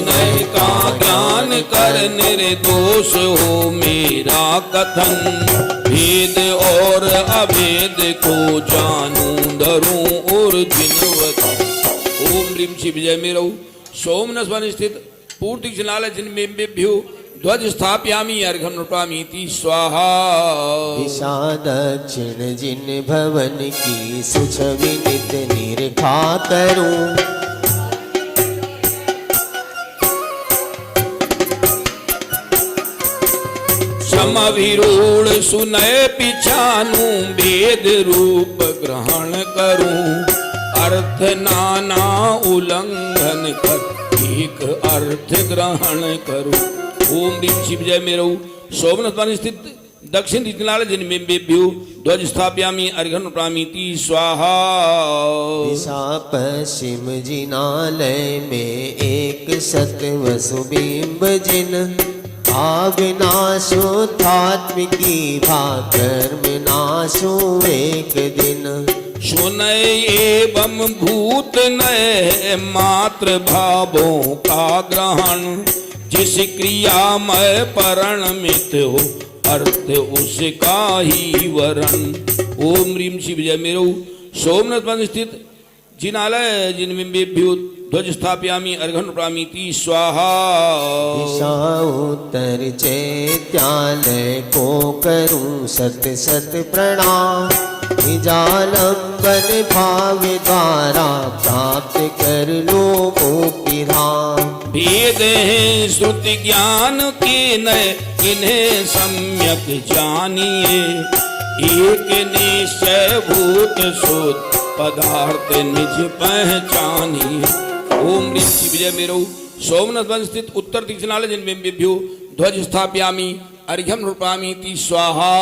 का ज्ञान कर निर्दोष हो मेरा कथन, भेद और अभेद को जानूं धरूं और जिनवत। ओम ह्रीं शिव जय मेरौ। सोमनस वन स्थित पूर्ति जिनालय जिनबिंबिभ्यो ध्वज स्थापयामि अर्घ्यं नृपामीति स्वाहा। दिशा दक्षिण जिन भवन की सुछवि नित निरखा करूं, समविरूढ़ सुनय पिछानु, वेद रूप ग्रहण करूं। अर्थ नाना उल्लंघन कर एक अर्थ ग्रहण करूं। ओम ह्रीं शिव जय मेरौ। सोमनाथ वन स्थित दक्षिण दिक्नाल जिनबिंबिभ्यो ध्वज स्थापयामि अर्घ्यं नृपामीति स्वाहा। दिशा पश्चिम जिनालय में एक सत वसुबिंब जिन, अविनाशो तात्मिकी भाकर्म नाशो एक दिन। सुनय एवं भूत नय मात्र भावों का ग्रहण, जिस क्रिया में परिणमित हो अर्थ उसका ही वरण। ओम ह्रीं शिव जय मेरौ। सोमनाथ वन स्थित जिनालय जिनबिंबिभ्यो ध्वज स्थापयामि अर्घ्यं नृपामीति स्वाहा। दिशा उत्तर चैत्यालय को करूं सत सत प्रणाम, निजालंबन भाव द्वारा प्राप्त कर लो मुक्ति धाम। भेद है श्रुति ज्ञान के नय इन्हें सम्यक जानिए, एक निश्चय भूत शुद्ध पदार्थ निज पहचानिए। ओम ह्रीं शिव जय मेरौ। सोमनाथ वन स्थित उत्तर दिक्नाल जिनबिंबिभ्यो ध्वज स्थापयामि अर्घ्यं नृपामीति स्वाहा।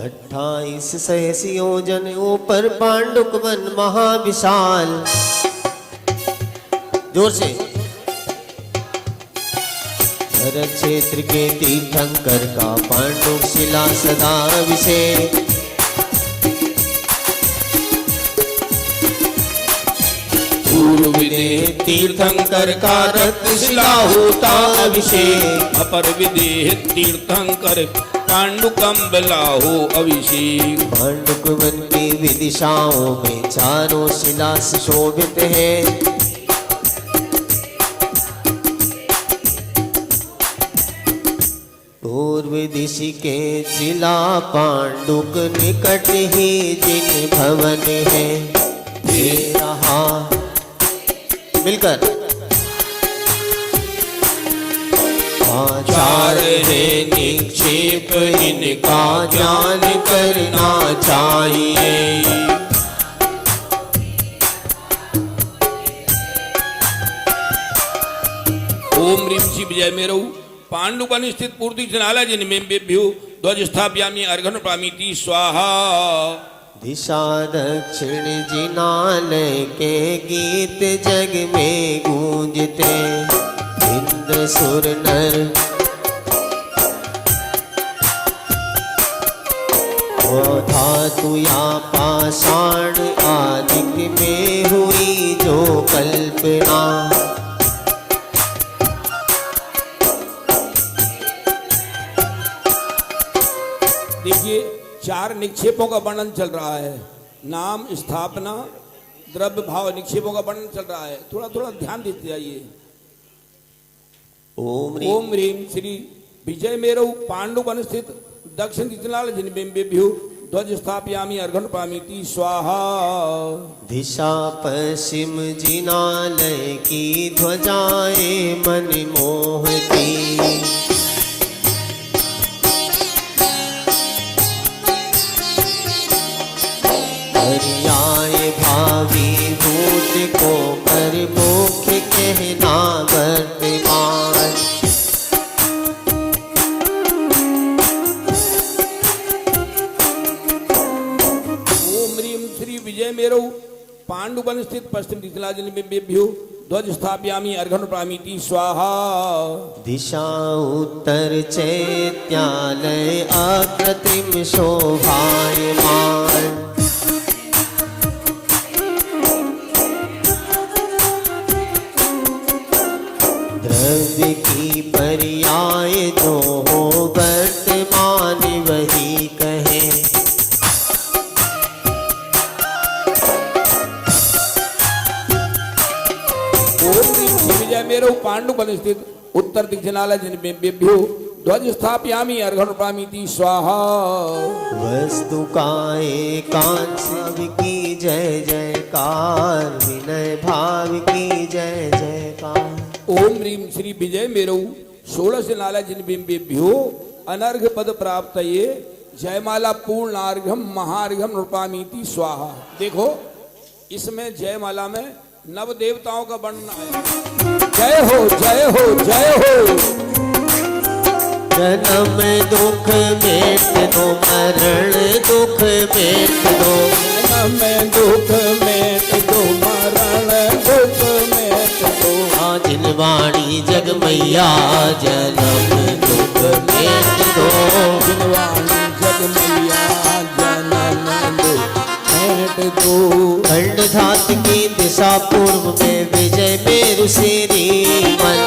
28 सहस योजन ऊपर पांडुक वन महाविशाल। जोर से। हर क्षेत्र के तीर्थंकर का पांडुक शिला सदा अभिषेक। पूर्व विदेह तीर्थंकर का रत्न शिला होता अभिषेक। अपर विदेह तीर्थंकर पांडुकम बलाहो अभिषेक। पांडुक वन की विदिशाओं में चारों शिला सुशोभित है। पूर्व दिशि के शिला पांडुक निकट ही जिन भवन है। ये रहा मिलकर आचार है निक्षेप, इनका ज्ञान करना चाहिए। ओम ह्रीं शिव जय मेरौ। पांडुवन स्थित पूर्ति जिनालय जिनबिंबिभ्यो ध्वज स्थापयामि अर्घ्यं नृपामीति स्वाहा। दिशा दक्षिण जिनालय के गीत जग में गूंजते, इंद्र सुर नर धातु या पाषाण आदि में हुई जो कल्पना। देखिए 4 निक्षेपों का वर्णन चल रहा है। नाम, स्थापना, द्रव्य, भाव, निक्षेपों का वर्णन चल रहा है। थोड़ा थोड़ा ध्यान देते जाइए। ओम ह्रीं श्री विजय मेरौ। पांडुवन स्थित दक्षिण दिक्नाल जिनबिंबिभ्यो ध्वज स्थापयामि अर्घ्यं नृपामीति स्वाहा। दिशा पश्चिम जिनालय की ध्वजाएं मन मोहती। को कर मुख्य कहना वर्तमान। ओम ह्रीम श्री विजय मेरो पांडुवन स्थित पश्चिम दिशलाजनिभ्यो ध्वज स्थापयामि अर्घन प्रामीति स्वाहा। दिशा उत्तर चैत्यालय अकृत्रिम शोभायमान। द्रव्य की पर्याय जो हो वर्तमान वही कहे। ओम ह्रीम श्री विजय मेरो पांडुवन स्थित उत्तर दिग्जनालय जनिभ्यो ध्वज स्थापयामि अर्घन प्रामीति स्वाहा। वस्तु का एकांश की जय जयकार, विनय भाव की जय जयकार। ओम ह्रीम श्री विजय मेरो षोड़श नाला जनिभ्यो अनर्घ पद प्राप्त ये जयमाला पूर्णार्घम महार्घम नृपामीति स्वाहा। देखो इसमें जयमाला में नव देवताओं का वर्णन आया। जय हो जय हो जय हो। जन्म दुख मेट दो, मरण दुख मेट दो। जन्म दुख मेट दो, मरण दुख मेट दो। जिन वाणी जग मैया जन्म दुख मेट दो। जिनवाणी जग मैया जन्म दुख मेट दो। खंड धात की दिशा पूर्व में विजय मेरु श्री मन।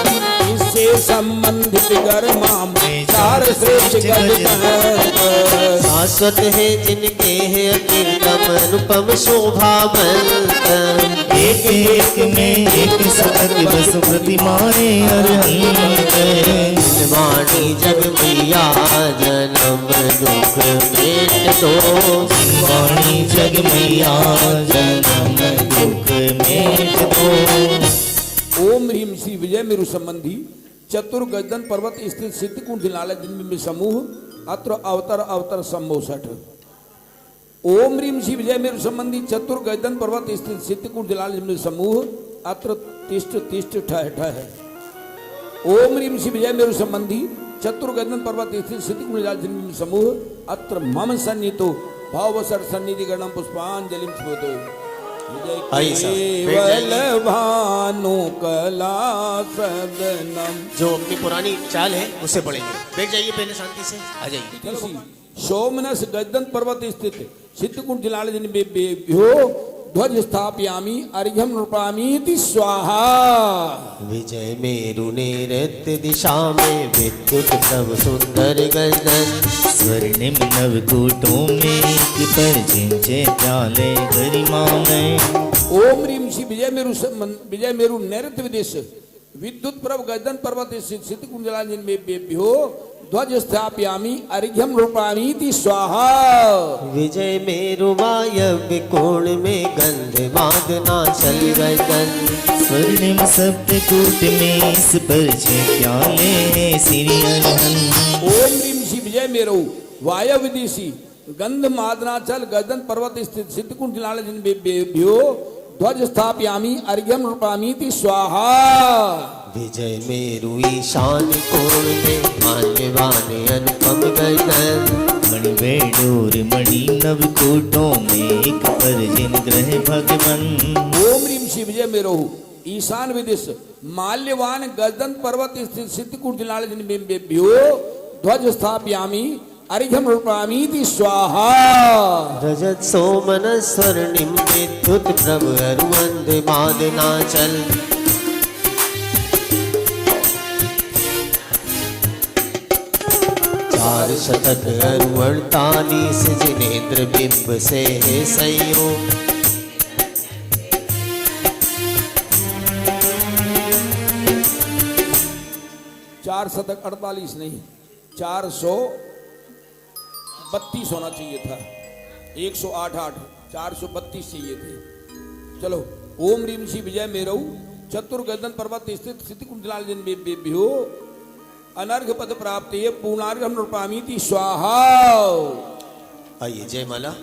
इससे संबंधित गर्मा में चार श्रेष्ठ गण। शाश्वत है जिनके है अकिरतम अनुपम शोभा मंत्र। एक एक में एक सतत बस प्रतिमाएं अरहंत। वाणी जग मैया जन्म दुख मेट दो। वाणी जग मैया जन्म दुख मेट दो। ओम ह्रीम श्री विजय मेरु संबंधी चतुर्गजन पर्वत स्थित सिद्ध कुंज नालय जिनमें समूह अत्र अवतर अवतर संभव 60। ओम ह्रीम श्री विजय मेरु संबंधी चतुर्गजन पर्वत स्थित सिद्ध कुंज नालय जिनमें समूह अत्र तिष्ठ तिष्ठ ठह ठह। ओम ह्रीम श्री विजय मेरु संबंधी चतुर्गजन पर्वत स्थित सिद्ध कुंज नालय जिनमें समूह अत्र मम सन्नितो भावसर सन्निधि गणम पुष्पांजलिम स्मृतो। आइए साहब, बैठ केवल जाइए। भानु कला सदनम। जो अपनी पुरानी चाल है उससे पढ़ेंगे। बैठ जाइए पहले शांति से, आ जाइए। इसी सोमनस गजन पर्वत स्थित सिद्ध कुंज नालय जनिभ्यो ध्वज स्थापयामि अर्घ्यम नृपामीति स्वाहा। विजय मेरु नैऋत्य दिशा में विद्युत प्रभ सुंदर गर्दन। स्वर्णिम नवकूटों में एक पर जिंचे प्याले गरिमा में। ओम ह्रीम श्री विजय मेरु नैऋत्य विदेश विद्युत प्रभ गजन पर्वत स्थित सिद्ध कुंज नालय जनिभ्यो ध्वज स्थापयामि अर्घ्यम नृपामीति स्वाहा। विजय मेरु वायव्य कोण में गंध वादना चल गर्दन। स्वर्णिम सप्तकूट में इस पर छे प्याले श्री अरहंत। ओम ह्रीम श्री विजय मेरो वायव्य विदेशी गंध मादनाचल गजन पर्वत स्थित सिद्ध कुंज नालय जनिभ्यो ध्वज स्थापयामि अर्घ्यम नृपामीति स्वाहा। विजय मेरु ईशान कोण में मान्यवान अनुपम गर्दन। मणि बेडोर मणि नवकूटों में एक पर जिन ग्रह भगवन। ओम ह्रीम श्री विजय मेरो ईशान विदिश माल्यवान गजन पर्वत स्थित सिद्ध कुंज नालय जनिभ्यो ध्वज स्थापयामि अर्घ्यम नृपामीति स्वाहा। रजत सोमन स्वर्णिम विद्युत प्रभ अरुवंद वादनाचल। चार शतक अरु 48 जिनेन्द्र बिंब से है संयोग। चार शतक 48 नहीं 432 होना चाहिए था। 108 432 चाहिए थे। चलो ओम ह्रीम श्री विजय मेरु चतुर्गजन पर्वत स्थित सिद्ध कुंज नालय जनिभ्यो अनर्घ पद प्राप्त ये पूर्णार्घम नृपामीति स्वाहा। आइए जयमाला।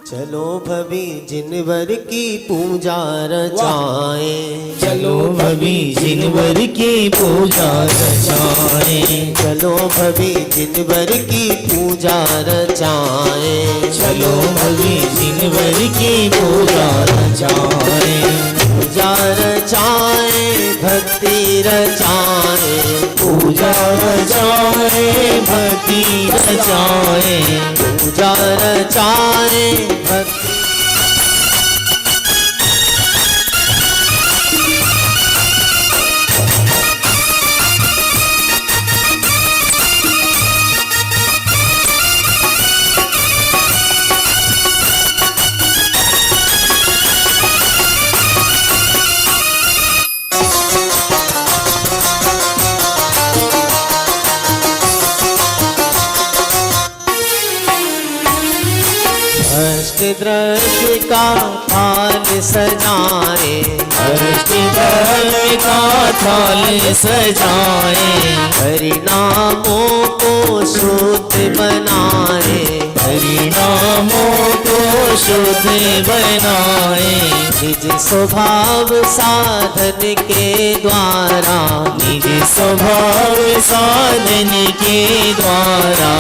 चलो भवी जिनवर की पूजा रचाए, चलो भवी जिनवर की पूजा रचाए, चलो भवी जिनवर की पूजा रचाए, चलो भवी जिनवर की पूजा रचाए, पूजा रचाए भक्ति रचाए, पूजा रचाए भक्ति रचाए, पूजा रचाए भक्ति। दृष्टि का थाल सजाए, दृष्टि धर्म का थाल सजाए, हरिनामों को शुद्ध बनाए, हरिनामों को शुद्ध बनाए, निज स्वभाव साधन के द्वारा, निज स्वभाव साधन के द्वारा,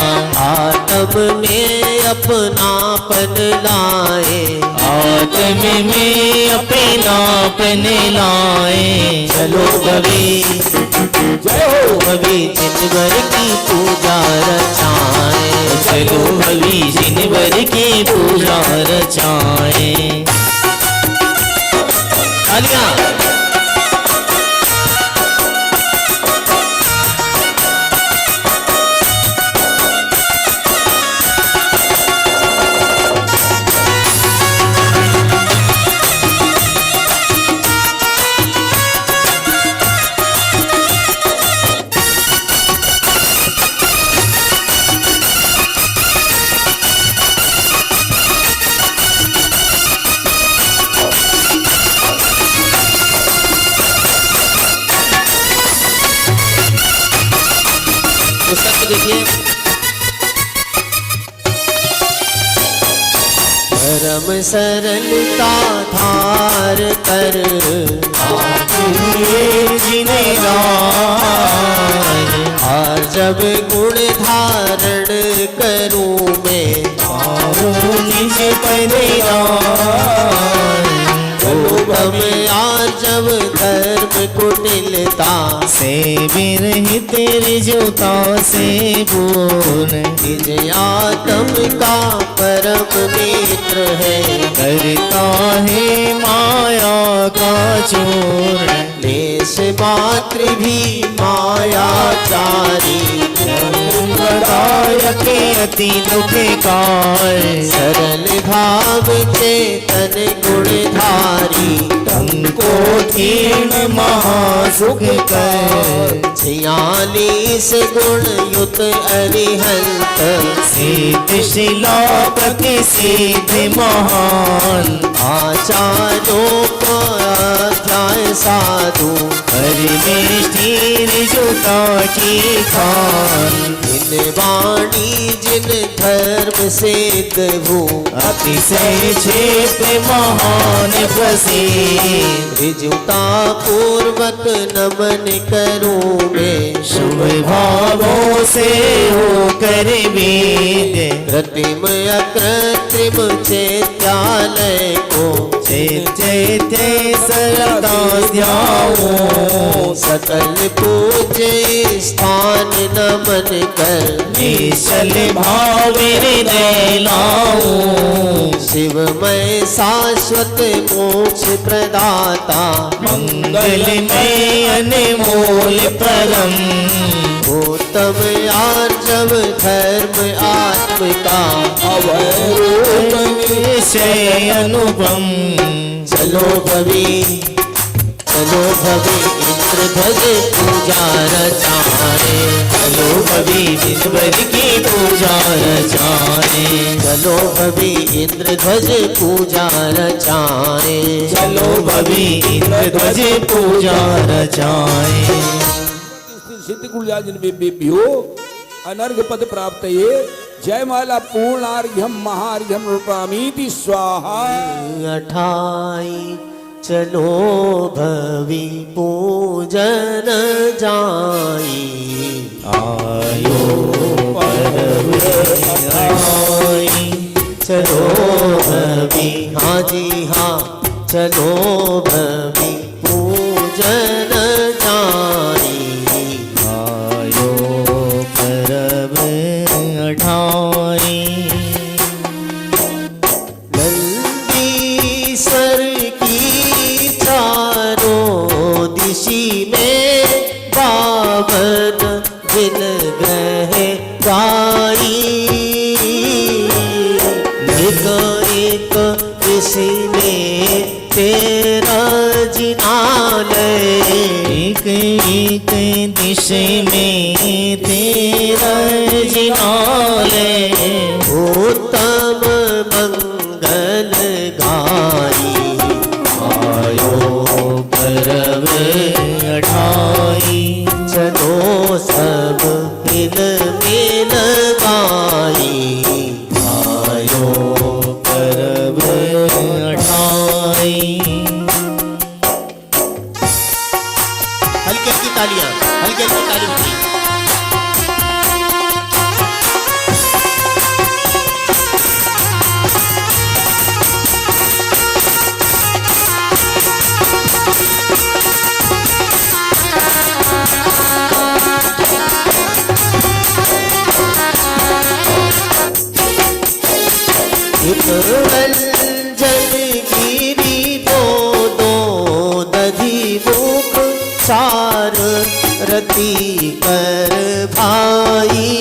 आत्म में अपनापन लाए, आत्म में अपनापन लाए। चलो भवी चलो भवी जिनवर की पूजा रचाए, चलो भवी जिनवर की पूजा रचाए। तालियां। पुस्तक को देखिए, परम सरलता धार कर और जब गुण धारण करूं मैं, निज तब यार जब धर्म कुटिलता से विरहित रिजुता से बोल, निज आत्म का परम मित्र है, करता है माया का चोर, लेश मात्र भी मायाचारी, के अति दुखकार, सरल भाव चेतन गुणधारी, तुमको तीर्ण महासुख कर, 46 गुण युत अरिहंत, सिद्ध शिलापति सिद्ध महान, आचार्यों को अध्याय साधु, हरिनिष्ठिर जुता की खान, जिन वाणी जिन धर्म सिद्ध हो, अतिशय क्षेत्र महान प्रसिद्ध, ऋजुता पूर्वक नमन करूं मैं, शुभ भावों से होकर वेद, कृत्रिम अकृत्रिम चैत्यालय को, चैत्य सरदा ध्याओ, सकल पूज्य स्थान नमन कर, निश्चल भाव हृदय लाओ, शिवमय शाश्वत मोक्ष प्रदाता, मंगल में अनमोल परम, उत्तम आर्जव धर्म आत्म का, निश्चय अनुपम। चलो भवी इंद्र ध्वज पूजा रचाए, चलो भवी जिनवर की पूजा रचाए, चलो भवी इंद्र ध्वज पूजा रचाए, चलो भवी इंद्र ध्वज पूजा रचाए। सिद्ध कुल्याजन में बेबियो अनर्घ पद प्राप्त ये जयमाला पूर्णार्घ्यम महार्घ्यम रूपामीति स्वाहा। अठाई चलो भवि पूजन जाई, आयो परब आई। चलो भवि, हाँ जी हाँ, चलो भवि पूजन जाई, आयो परब अठाई। नंदीश्वर की चारों दिशी में बावन जिन ग्रह गाई, एक एक दिशी में तेरा जिनालय, एक एक दिशा में तेरा जिनालय। उत्तम मंगल गाई, आयो परब अठाई। चलो सब हिल मिल गाई, आयो परब अठाई। हल्की हल्की तालियां, हल्की हल्की ताली बजी। एक रंजन गिरी दो दो दधी मुख, चार रति कर भाई।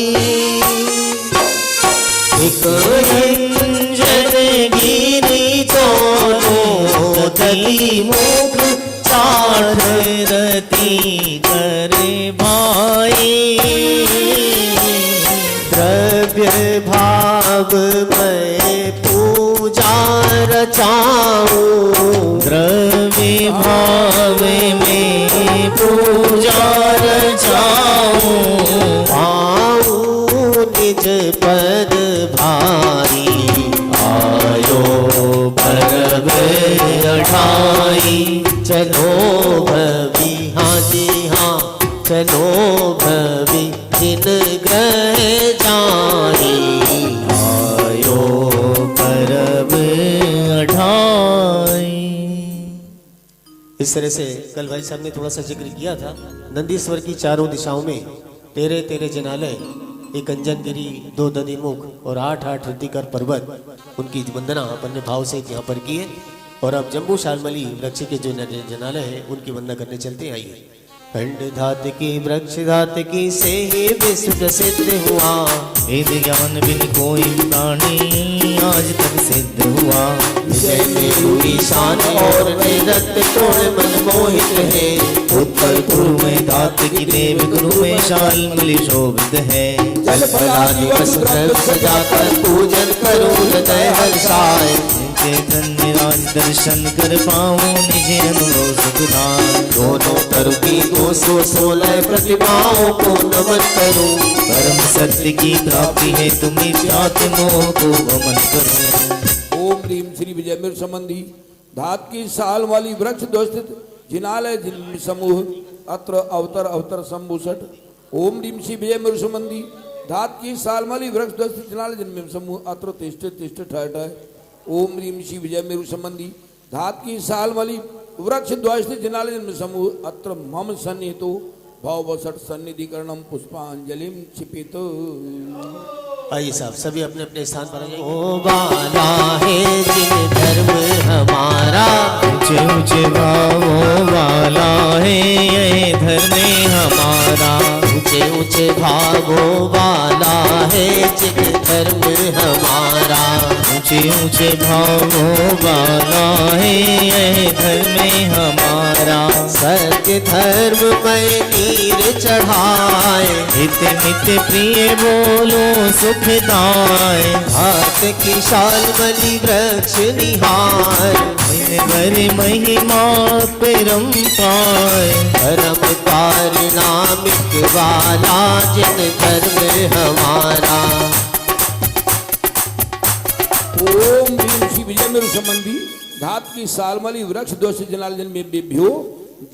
एक रंजन गिरी दोनों दधी मुख, चार रति कर भाई। द्रव्य भाव में पूजा रचाऊं, द्रव्य भाव में पूजा रचाऊं। पाऊं निज पद भाई, आयो परब अठाई। चलो भवि, हाँ जी हाँ, चलो भवि जिन ग्रह जाई, आयो परब अठाई। इस तरह से कल भाई साहब ने थोड़ा सा जिक्र किया था। नंदीश्वर की चारों दिशाओं में तेरे तेरे जनालय, एक अंजन गिरी, दो दधिमुख और 8 ऋतिकर पर्वत, उनकी वंदना अपन ने भाव से यहाँ पर की है। और अब जम्बू शालमली वृक्ष के जो जनालय है उनकी वंदना करने चलते हैं। आइए। खंड धात की वृक्ष धात की से ही विश्व प्रसिद्ध हुआ, वेद ज्ञान बिन कोई प्राणी आज तक सिद्ध हुआ। विजय में ईशान और निरत तोड़ मन मोहित है, उत्तर पूर्व में धात की देव गुरु में शालमली शोभित है। जल फलादि वसुदेव सजाकर पूजन करो हृदय हर्षाय, धन्य राज दर्शन कर पाऊं निज अनुभव सुखदान। दोनों तरु की 216 प्रतिभाओं को नमन करूं, परम सत्य की प्राप्ति है तुम्हें जात मोह को गमन करूं। ओम ह्रीम श्री विजय मेरु संबंधी धात की साल वाली वृक्ष स्थित जिनालय जिन समूह अत्र अवतर अवतर संभूषट। ओम ह्रीम श्री विजय मेरु संबंधी धात की साल वाली वृक्ष स्थित जिनालय जिन समूह अत्र तिष्ठ तिष्ठ ठहर ठहर। ओम ह्रीम श्री विजय मेरु संबंधी धात की साल वाली वृक्ष द्वास्थित जिनालय जिन समूह अत्र मम सन्निहितो भववसट सन्निधिकरणम पुष्पांजलिम क्षिपित। आइए साहब सभी अपने अपने स्थान पर आइए। ओ वाला है जिन धर्म हमारा, ऊंचे ऊंचे भावों वाला है ये धर्म हमारा। ऊंचे ऊंचे भावों वाला है जिन धर्म हमारा, ऊंचे ऊंचे भावों वाला है ये धर्म हमारा। सत्य धर्म में नीर चढ़ाए, नित्य नित्य प्रिय बोलो सुखदाय। हाथ की शालमली वृक्ष निहार, मेरे महिमा परम पाय। परम पारिणामिक वाला जिन धर्म हमारा, मेरु संबंधी धात की सालमली वृक्ष दोष जनाल जन्म में बिभ्यो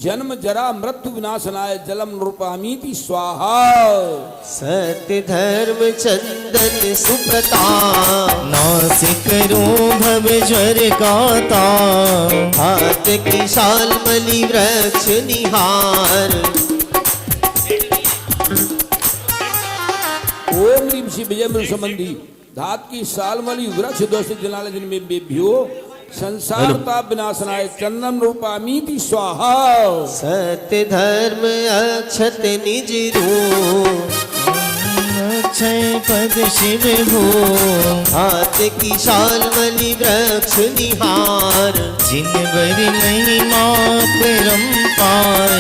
जन्म जरा मृत्यु विनाशनाय जलम नृपामीति स्वाहा। सत्य धर्म चंदन सुप्रताप नासिक करो भव ज्वर गाता। हाथ की शालमली वृक्ष निहार ओम ह्रीम श्री विजय मेरु संबंधी धात की सालमली वृक्ष दोष जनाल जन्म में बिभ्यो संसार ताप विनाशनाय चंदन रूपामीति स्वाहा। सत्य धर्म अक्षत निज रूप अक्षय पद शिव हो। हाथ की शालमली वृक्ष निहार जिन बर महिमा परंपार।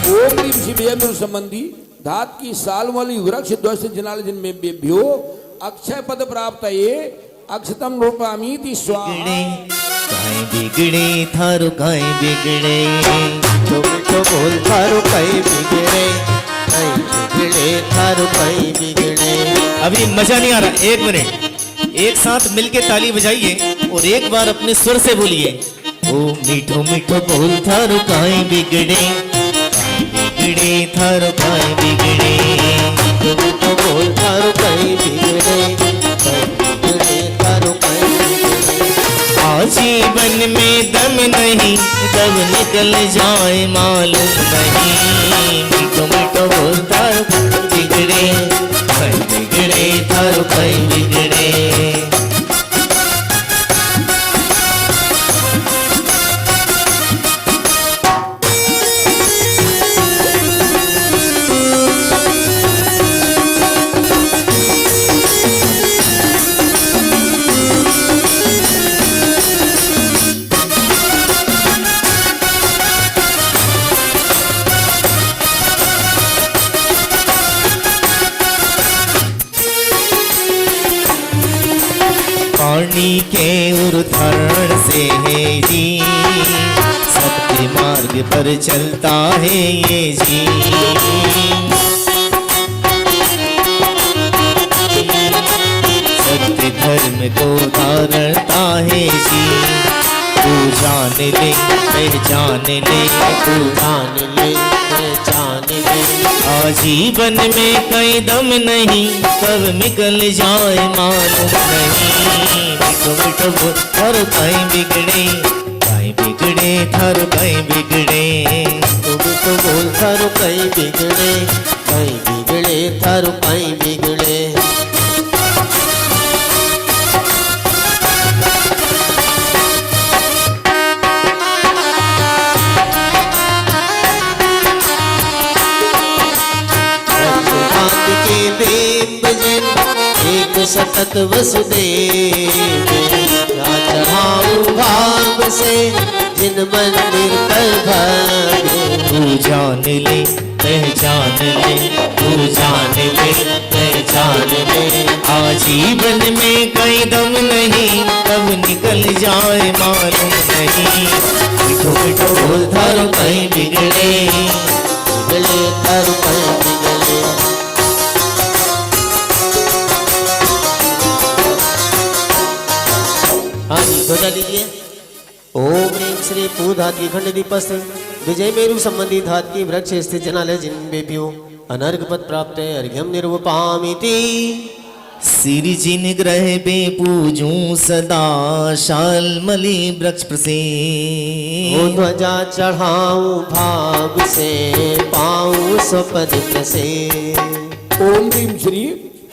ओम ह्रीम श्री विजय मेरु संबंधी धात की सालमली वृक्ष दोष जनाल जन्म में बिभ्यो अक्षय पद प्राप्त ये अक्षतम रूपामीति स्वाहा। काई बिगड़े थारो काई बिगड़े। तो मिठो बोल थारो कई बिगड़े कई बिगड़े थारो कई बिगड़े। अभी मजा नहीं आ रहा, एक मिनट एक साथ मिलके ताली बजाइए और एक बार अपने स्वर से बोलिए। ओ मीठो मीठो बोल थारो काई बिगड़े काई बिगड़े थारो काई बिगड़े। तो मिठो बोल थारो कई बिगड़े कई बिगड़े थारो कई बिगड़े। आजीवन में दम नहीं कब निकल जाए मालूम नहीं। मीठो मीठो बोल थारो बिगड़े काई बिगड़े थारो काई बिगड़े। पानी के उद्धारण से है जी सत्य मार्ग पर चलता है ये जी। सत्य धर्म को धारणता है जी। तू जान ले पहचान ले तू जान ले पहचान ले। आजीवन में कई दम नहीं कब निकल जाए मालूम नहीं। मिठो मिठो बोल थारो काई बिगड़े थारो काई बिगड़े। तो मिठो बोल थारो कई बिगड़े थारो कई बिगड़े। एक सतत वसुदेव चढ़ाऊ भाव से जिन मंदिर पर भागे। तू जान ले पहचान ले तू जान ले पहचान ले। आजीवन में कई दम नहीं कब निकल जाए मालूम नहीं। मिठो मिठो बोल थारो कहीं बिगड़े बिगड़े थारो कहीं बिगड़े। हाँ जी बजा लीजिए। ओम ह्रीं श्री पूधात की खंड दीपस्थ विजय मेरु संबंधी धात की वृक्ष स्थित जनालय जिन्वेभ्यो अनर्घ पद प्राप्त है अर्घ्यम निर्वपामिति। सिर जिन ग्रह पे पूजूं सदा शालमली वृक्ष प्रसे। वो ध्वजा चढ़ाऊं भाव से पाऊं स्वपद से। ओम ह्रीम श्री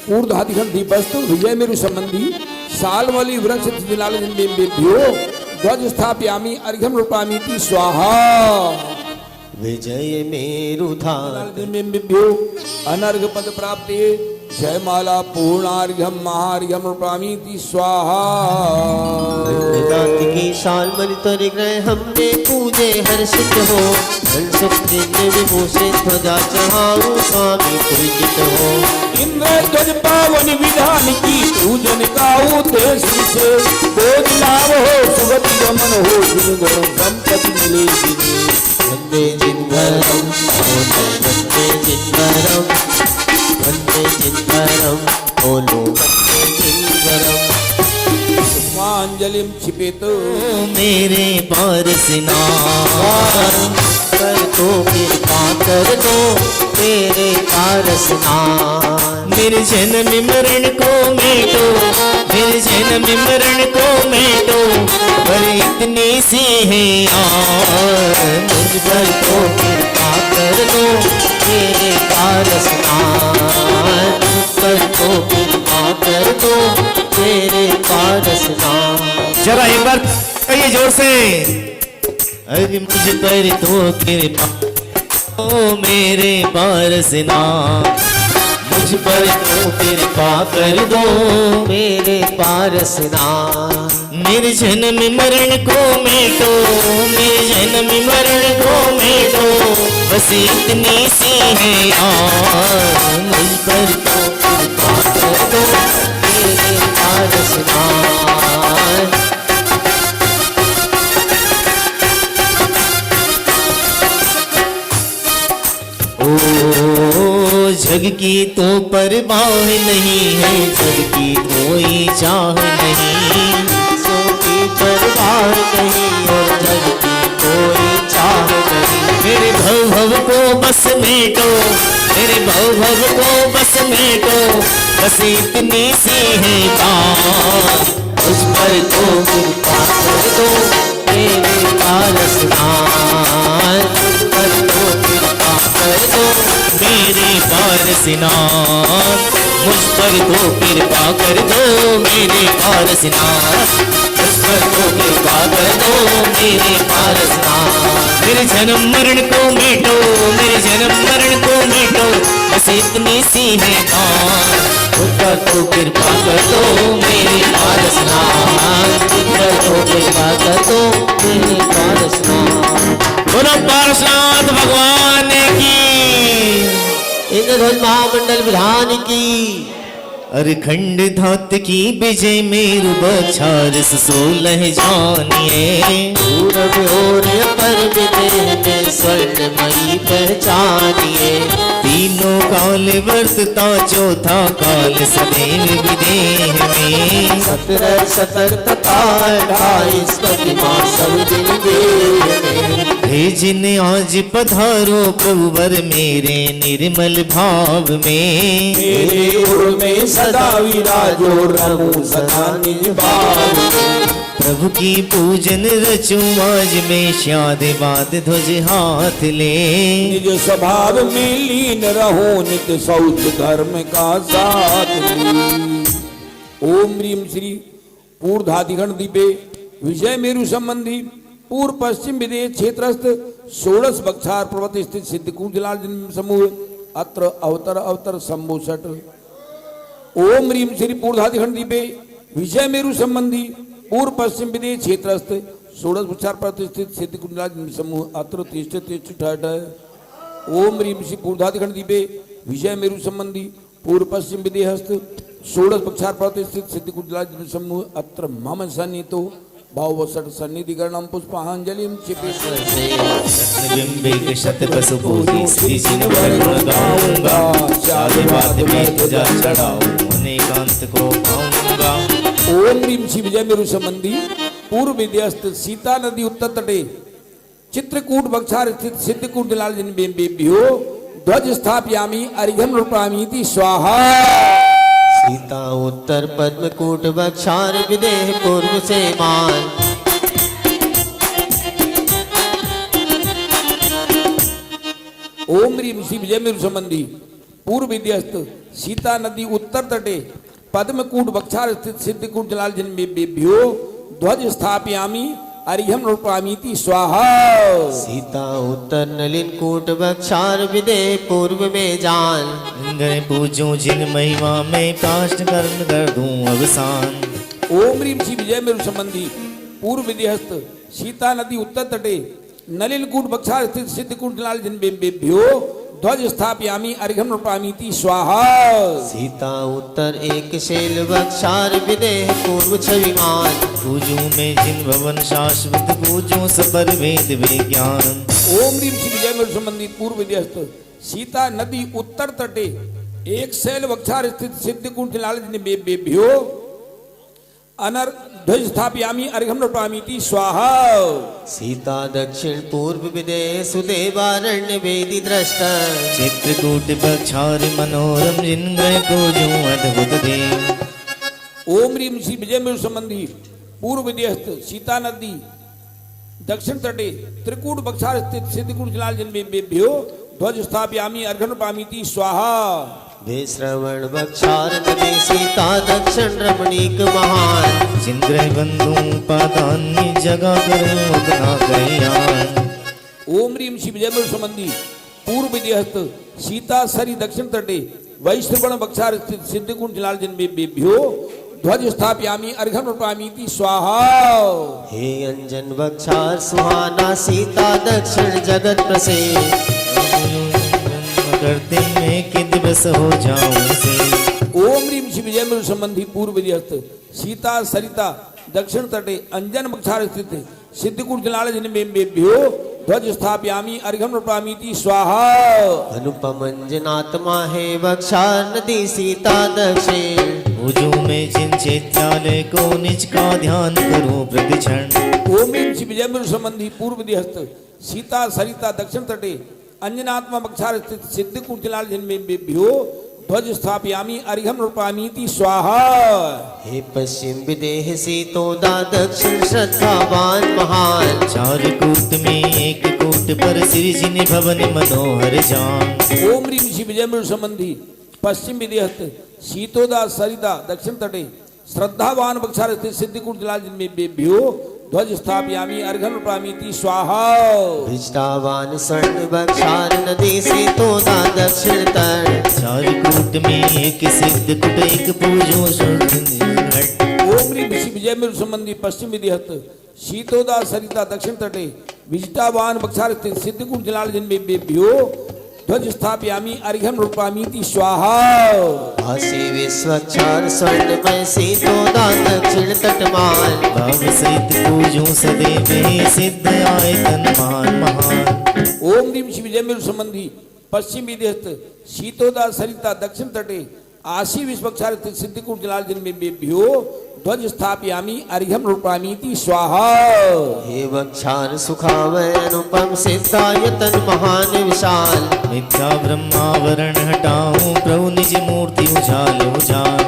पूर्धाधिखंड दीपस्तु विजय मेरु संबंधी सालमली वृक्ष जिनाल जन्मेभ्यो ध्वज स्थापयामि अर्घ्यम रूपामीति स्वाहा। विजय मेरु धात जन्मेभ्यो अनर्घ पद प्राप्ते जयमाला पूर्णार्घ्यम महार्घ्यम रूपामीति स्वाहा। दात की शालमली तोरे ग्रह हमने पूजे हर्षित हो। हर्षित दिव्य विभूषित ध्वजा चढ़ाऊं स्वामी पूजित हो। इंद्र ध्वज पावन विधान की पूजन गाओ देश से। बोध लाभ हो सुगति गमन हो जिन गुण संपत्ति मिले जिन्हें। वंदे जिन्वरम वंदे जिन्वरम वंदे जिन्वरम बोलो वंदे जिन्वरम। पांजलिम क्षिपेत। मेरे पारसनाथ कर तो कृपा कर दो मेरे पारसनाथ। निर्जन विमरण को मेटो निर्जन विमरण को मेटो पर इतनी सी है मुझ पर तो कृपा कर दो मेरे पारसनाथ। पर तो कृपा कर दो मेरे पारसनाथ। जरा एक बार कहिए जोर से, अरे मुझ पर तो कृपा ओ मेरे पारसनाथ। मुझ पर तो कृपा कर दो मेरे पारसनाथ। निर्जन विमरण को मेटो निर्जन विमरण को मेटो बस इतनी सी है मुझ पर तो कृपा कर दो मेरे पारसनाथ। ओ जग की तो परवाह नहीं है जग की कोई चाह नहीं। सो की परवाह नहीं और जग की कोई चाह नहीं। मेरे भव भव को बस मेटो मेरे भव भव को बस मेटो बस इतनी सी है बात। उस पर तो कृपा कर दो मेरे पारसनाथ। उस पर तो कृपा कर दो मेरे पारसनाथ। मुझ पर तो कृपा कर दो मेरे पारसनाथ। मुझ पर तो कृपा कर दो मेरे पारसनाथ। मेरे जन्म मरण को मेटो मेरे जन्म मरण को मेटो बस इतनी सी है बात। मुझ पर तो कृपा कर दो मेरे पारसनाथ। मुझ पर तो कृपा कर दो मेरे पारसनाथ। बोलो पारसनाथ भगवान की इंद्रध्वज महामंडल विधान की। अरे खंड धात की विजय मेरु बछारस 16 जानिए। पूरब और पर विदेह में स्वर्णमयी पहचानिए। तीनों काल वर्तता चौथा काल सदैव विदेह में। 17 तथा 28 प्रतिमा सब दिन देह में। हे जिन आज पधारो प्रभु वर मेरे निर्मल भाव में। मेरे उर में सदा विराजो रहूं सदा निज भाव में। प्रभु की पूजन रचूं आज में शाद बाद ध्वज हाथ ले। निज स्वभाव में लीन रहो नित्य शौच धर्म का साथ ली। ओम ह्रीम श्री पूर्धाधिगण दीपे विजय मेरु संबंधी पूर्व पश्चिम विदेश क्षेत्रस्थ षोडश बक्षार पर्वत स्थित सिद्धकूटलाल समूह अत्र अवतर अवतर शंभु षट। ओम ह्रीम श्री पूर्धाधिगण दीपे विजय मेरु संबंधी पूर्व पश्चिम विदेश क्षेत्रस्थ षोडश बक्षार पर्वत स्थित सिद्धकूटलाल समूह अत्र तिष्ठ तिष्ठ ठाठ। ओम ह्रीम श्री पूर्धाधिगण दीपे विजय मेरु संबंधी पूर्व पश्चिम विदेहस्थ षोडश बक्षार पर्वत स्थित सिद्धकूटलाल समूह अत्र मम सन्निहितो भाववसट सन्निधि गणम पुष्पांजलिम बिंबिक शत पशुपूरी श्री जिन वरुण गाऊंगा। शादी बाद में ध्वजा चढ़ाऊं अनेकांत को पाऊंगा। ओम ह्रीम श्री विजय मेरु संबंधी पूर्व विद्यस्त सीता नदी उत्तर तटे चित्रकूट बक्षार स्थित सिद्धकूटलाल बिंबिभ्यो ध्वज स्थापयामि अर्घ्यम रूपयामि स्वाहा। सीता उत्तर पद्मकूट बक्षार विदेह पूर्व से मान। ओम ह्रीम श्री विजय मेरु संबंधी पूर्व विद्यस्त सीता नदी उत्तर तटे पद्मकूट बक्षार स्थित सिद्धकूटलाल बिंबिभ्यो ध्वज स्थापयामि अर्घ्यम रूपयामि स्वाहा। सीता उत्तर नलिन कूट बक्षार विदेह पूर्व में जान। गए पूजूं जिन महिमा में काष्ट कर्म कर दूं अवसान। ओम ह्रीम श्री विजय मेरु संबंधी पूर्व विदेहस्त सीता नदी उत्तर तटे नलिनकूट बक्षार स्थित सिद्धकूटलाल बिंबिभ्यो ध्वज स्थापयामि अर्घ्यम रूपयामि स्वाहा। सीता उत्तर एक शैल बक्षार विदेह पूर्व छविमान। पूजूं में जिन भवन शाश्वत पूजूं सबर वेद विज्ञान। ओम ह्रीम श्री विजय मेरु संबंधी पूर्व विदेहस्त सीता नदी उत्तर तटे एक शैल बक्षार स्थित सिद्धकूटलाल बिंबिभ्यो अनर ध्वज स्थापयामी अर्घ्यम नृपामीति स्वाहा। सीता दक्षिण पूर्व विदेह सुदेवारण्य वेदी दृष्टा चित्रकूट बक्षार मनोरम जिनग्रह को जो अद्भुत दे। ओम ह्रीम श्री विजय मेरु संबंधी पूर्व विदेहस्थ सीता नदी दक्षिण तटे त्रिकूट बक्षार स्थित सिद्धकूट जलाल जन्मेभ्यो ध्वज स्थापयामी अर्घ्यम नृपामीति स्वाहा। विश्रवण बक्षार नदी सीता दक्षिण रमणीक महान जिनग्रह बंधु पादान्य जगा करो उतना कल्याण। ओम ह्रीम श्री विजय मेरु संबंधी पूर्व विदेहस्थ सीता सरी दक्षिण तटे वैश्रवण बक्षार स्थित सिद्धकूट जलाल जन्मेभ्यो ध्वज स्थापयामी अर्घ्यम नृपामीति स्वाहा। हे अंजन बक्षार सुहाना सीता दक्षिण जगत प्रसिद्ध करते मैं कि दिवस हो जाऊं से। ओम ह्रीम श्री विजय मेरु संबंधी पूर्व विदेहस्थ सीता सरिता दक्षिण तटे अंजन बक्षार स्थित सिद्धकूट जलाल जन्मेभ्यो ध्वज स्थापयामी अर्घ्यम नृपामीति स्वाहा। अनुपम अंजनात्मा है बक्षार नदी सीता दक्षिण भुजो में जिन चैत्यालय को निज का ध्यान करो प्रतिक्षण। ओम ह्रीम श्री विजय मेरु संबंधी पूर्व विदेहस्थ सीता सरिता दक्षिण तटे अंजनात्मा बक्षार स्थित सिद्धकूट जलाल जन्मेभ्यो ध्वज स्थापयामी अर्घ्यम नृपामीति स्वाहा। हे पश्चिम विदेह सीतोदा दक्षिण श्रद्धावान महान चार कूट में एक कूट पर सिरजिन भवन मनोहर जान। ओम ह्रीम श्री विजय मेरु संबंधी पश्चिम विदेहस्थ सीतोदा सरिता दक्षिण तटे श्रद्धावान बक्षार स्थित सिद्धकूट जलाल जन्मेभ्यो ध्वज स्थापयामी अर्घ्यम नृपामीति स्वाहा। विष्टावान स्वर्ण बक्षार नदी सीतोदा दक्षिण तट चार कूट में एक सिद्ध कुट एक पूजो घट। ओम ह्रीम श्री विजय मेरु संबंधी पश्चिम विदेहस्थ सीतोदा सरिता दक्षिण तटे विष्टावान बक्षार स्थित सिद्धकूट जलाल जन्मेभ्यो ध्वज स्थापयामी अर्घ्यम नृपामीति स्वाहा। भासी विश्वक्षार स्वर्णमय सीतोदा दक्षिण तटमान भाव सहित पूजो सदैव सिद्ध आयतन मान महान। ओम ह्रीम श्री विजय मेरु संबंधी पश्चिम विदेहस्थ सीतोदा सरिता दक्षिण तटे आशी विश्वक्षार स्थित सिद्धकूट जलाल जन्मेभ्यो ध्वज स्थापयामी अर्घ्यम नृपामीति स्वाहा। हे बक्षार सुखावय अनुपम सिद्धायतन महान विशाल मिथ्या ब्रह्मावरण हटाऊं प्रभु निज मूर्ति उजाल उजाल।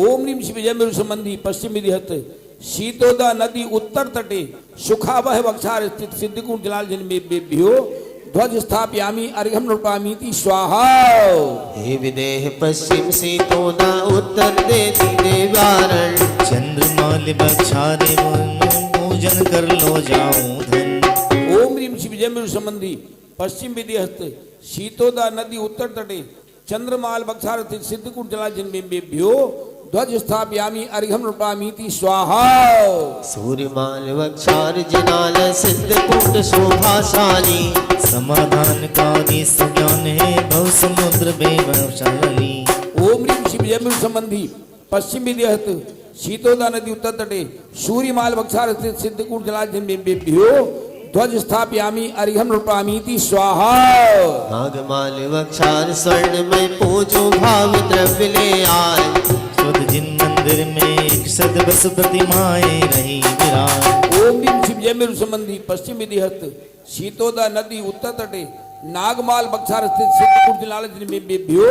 ओम ह्रीम श्री विजय मेरु संबंधी पश्चिम विदेहस्थ सीतोदा नदी उत्तर तटे सुखावह बक्षार स्थित सिद्धकूट जलाल जन्मेभ्यो ध्वज स्थापयामी अर्घ्यम नृपामीति स्वाहा। हे विदेह पश्चिम सीतोदा उत्तर देती देवारण चंद्रमाल बक्षारे पूजन कर लो जाऊं धन। ओम ह्रीम श्री विजय मेरु संबंधी पश्चिम विदेहस्थ सीतोदा नदी उत्तर तटे चंद्रमाल बक्षार स्थित सिद्धकूट जलाल जन्मेभ्यो ध्वज स्थापयामी अर्घ्यम नृपामीति स्वाहा। सूर्यमाल बक्षार जिनाल सिद्धकूट शोभाशाली समाधान का ज्ञान है भव समुद्र बेवशाली। ओम ह्रीम श्री विजय मेरु संबंधी पश्चिम विदेहस्थ सीतोदा नदी उत्तर तटे सूर्यमाल बक्षार स्थित सिद्धकूट जलाल जन्मेभ्यो ध्वज स्थापयामी अर्घ्यम नृपामीति स्वाहा। नागमाल बक्षार स्वर्णमय पूजो भाव द्रव्य ले आए खुद जिन मंदिर में एक सद बस प्रतिमाएं रही विराज। ओम ह्रीम श्री विजय मेरु संबंधी पश्चिम विदेहस्थ सीतोदा नदी उत्तर तटे नागमाल बक्षार स्थित सिद्धकूट जलाल जन्मेभ्यो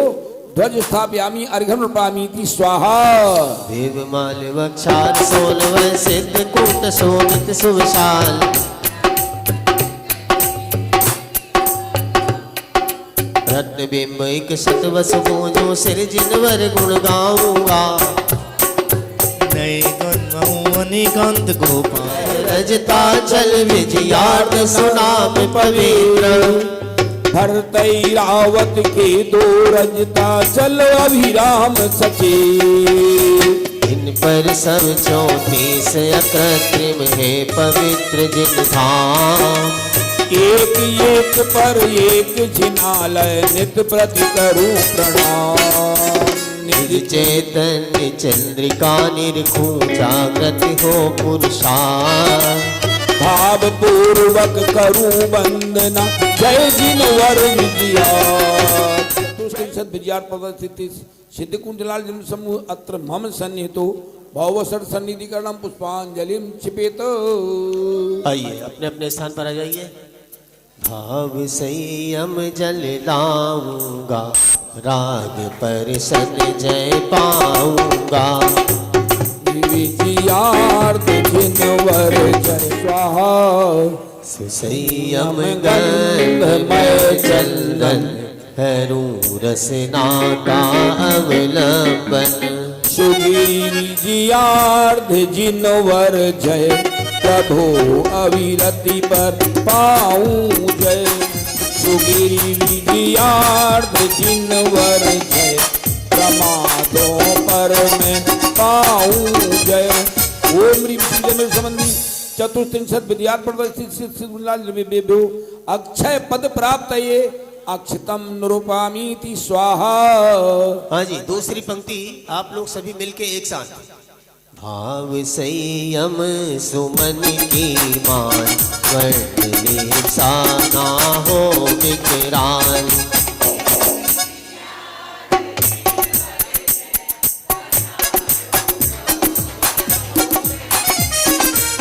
ध्वज स्थापयामी अर्घ्यम नृपामीति स्वाहा। देवमाल बक्षार सोलवय सिद्धकूट शोभित सुविशाल रत्न बिंब एक शतवस पूजो सिरजिनवर गुण गाऊंगा नए गन्वाऊं अनेकांत को पाए रजता चल विजयार्थ सुनाम पवित्र भरतई रावत के दो रजता चल अभिराम सचे इन पर सब 34 अकृत्रिम है पवित्र जिन धाम एक एक पर एक जिनालय नित प्रति करूं प्रणाम निज चैतन्य चंद्रिका निरखू जागृत हो पुरुषार्थ भाव पूर्वक करूं वंदना जय जिनवर विजयार्थ। विजयार्थ पर्वत स्थित सिद्धकूट जलाल जन्म समूह अत्र मम सन्निहितो भवसर सन्निधिकरणम पुष्पांजलिम क्षिपेत। आइए अपने अपने स्थान पर आ जाइए। भाव संयम जल लाऊंगा, राग पर सन जय पाऊंगा। विजयार्थ जिनवर जय स्वाहा। सुसंयम गंधमय चंदन, हरू रसना का अवलंबन। सुगिरियार्थ जिनवर जय, प्रभु अविरति पर पाऊं जय। सुगिरियार्थ जिनवर जय, प्रमादों पर मैं पाऊं जय। ओम ह्रीं श्री संबंधी चतुस्त्रिंशत् विद्यार्थ अक्षय पद प्राप्त ये अक्षतम निरूपामीति स्वाहा। हाँ जी, दूसरी पंक्ति आप लोग सभी मिलके एक साथ। भाव संयम सुमन की मान, वर्णने सा ना हो विकराल।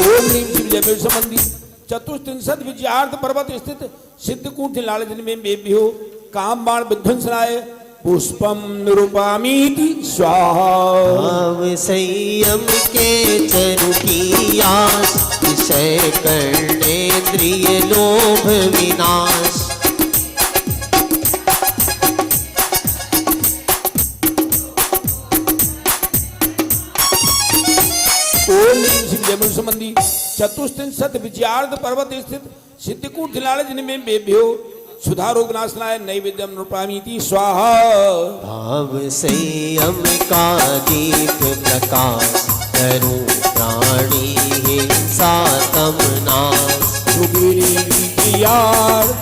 ओम ह्रीं शिव जय संबंधी चतुस्त्रिंशत् विजयार्थ पर्वत स्थित सिद्धकूट लालजन में बेभ्यो काम बाण विध्वंसनाय पुष्पम निरूपामीति स्वाहा। भाव संयम के चरु की आस, विषय कर्णेन्द्रिय लोभ विनाश। ओम ह्रीं शिव जय संबंधी चतुस्त्रिंशत् विजयार्थ पर्वत स्थित सिद्धकूट लालजन में बेभ्यो सुधा रोग नाशनाय नैवेद्यम निरूपामीति स्वाहा। भाव संयम का दीप प्रकाश, करु प्राणी हिंसा तम नाश। सुगिरियार्थ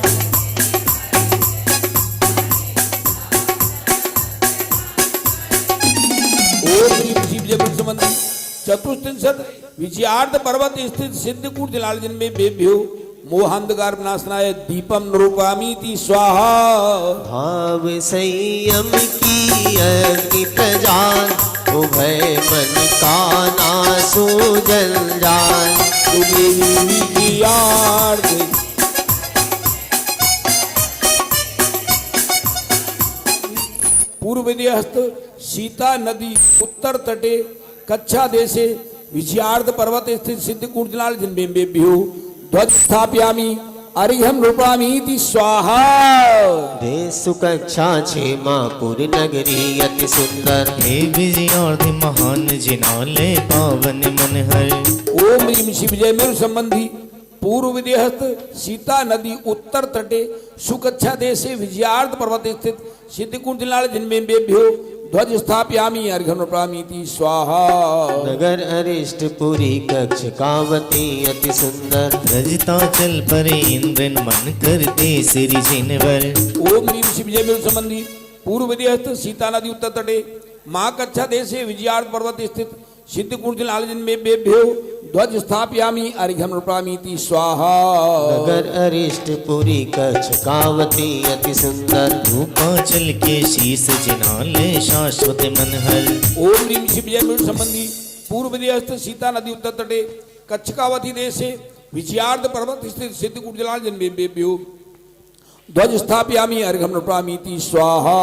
ओम ह्रीं शिव जय संबंधी चतुस्त्रिंशत् विजयार्थ पर्वत स्थित सिद्धकूट लालजन में बेभ्यो मोहांधकार विनाशनाय दीपम निरूपामीति स्वाहा। भाव संयम की अग्नि प्रजाल, उभय मन का नासो जंजाल। सुगिरियार्थ पूर्व हस्त सीता नदी उत्तर तटे कच्छा देशे विजयार्थ पर्वत स्थित सिद्धकूट लालजन में बेभ्यो ध्वज स्थापयामि अरिहं रूपामीति स्वाहा। देशु कक्षा क्षेमापुर नगरी अति सुंदर, हे विजयार्थ महान जिनालय पावन मनहर। ओम ह्रीं शिव जय मेरु संबंधी पूर्व विदेहस्त सीता नदी उत्तर तटे सुकच्छा देशे विजयार्थ पर्वत स्थित सिद्धकूट लालजन में बेभ्यो ध्वज स्थापयामि अर्घ्यं रूपामीति स्वाहा। नगर अरिष्टपुरी कक्ष कावती अति सुंदर, रजता चल पर इंद्रन मन करते सिरि जिनवर। ओम ह्रीं शिव जय मेरु संबंधी पूर्व विदेहस्त सीता नदी उत्तर तटे महाकच्छा देशे विजयार्थ पर्वत स्थित सिद्धकूट लालजन में बेभ्यो ध्वज स्थापयामि अर्घ्यं रूपामीति स्वाहा। नगर अरिष्टपुरी कक्ष कावती अति सुंदर, रूपाचल के शीस जिनालय शाश्वत मनहर। ओम ह्रीं शिव जय मेरु संबंधी पूर्व विदेहस्त सीता नदी उत्तर तटे कच्छकावती देशे विजयार्थ पर्वत स्थित सिद्धकूट लालजन में बेभ्यो ध्वज स्थापयामि अर्घ्यं रूपामीति स्वाहा।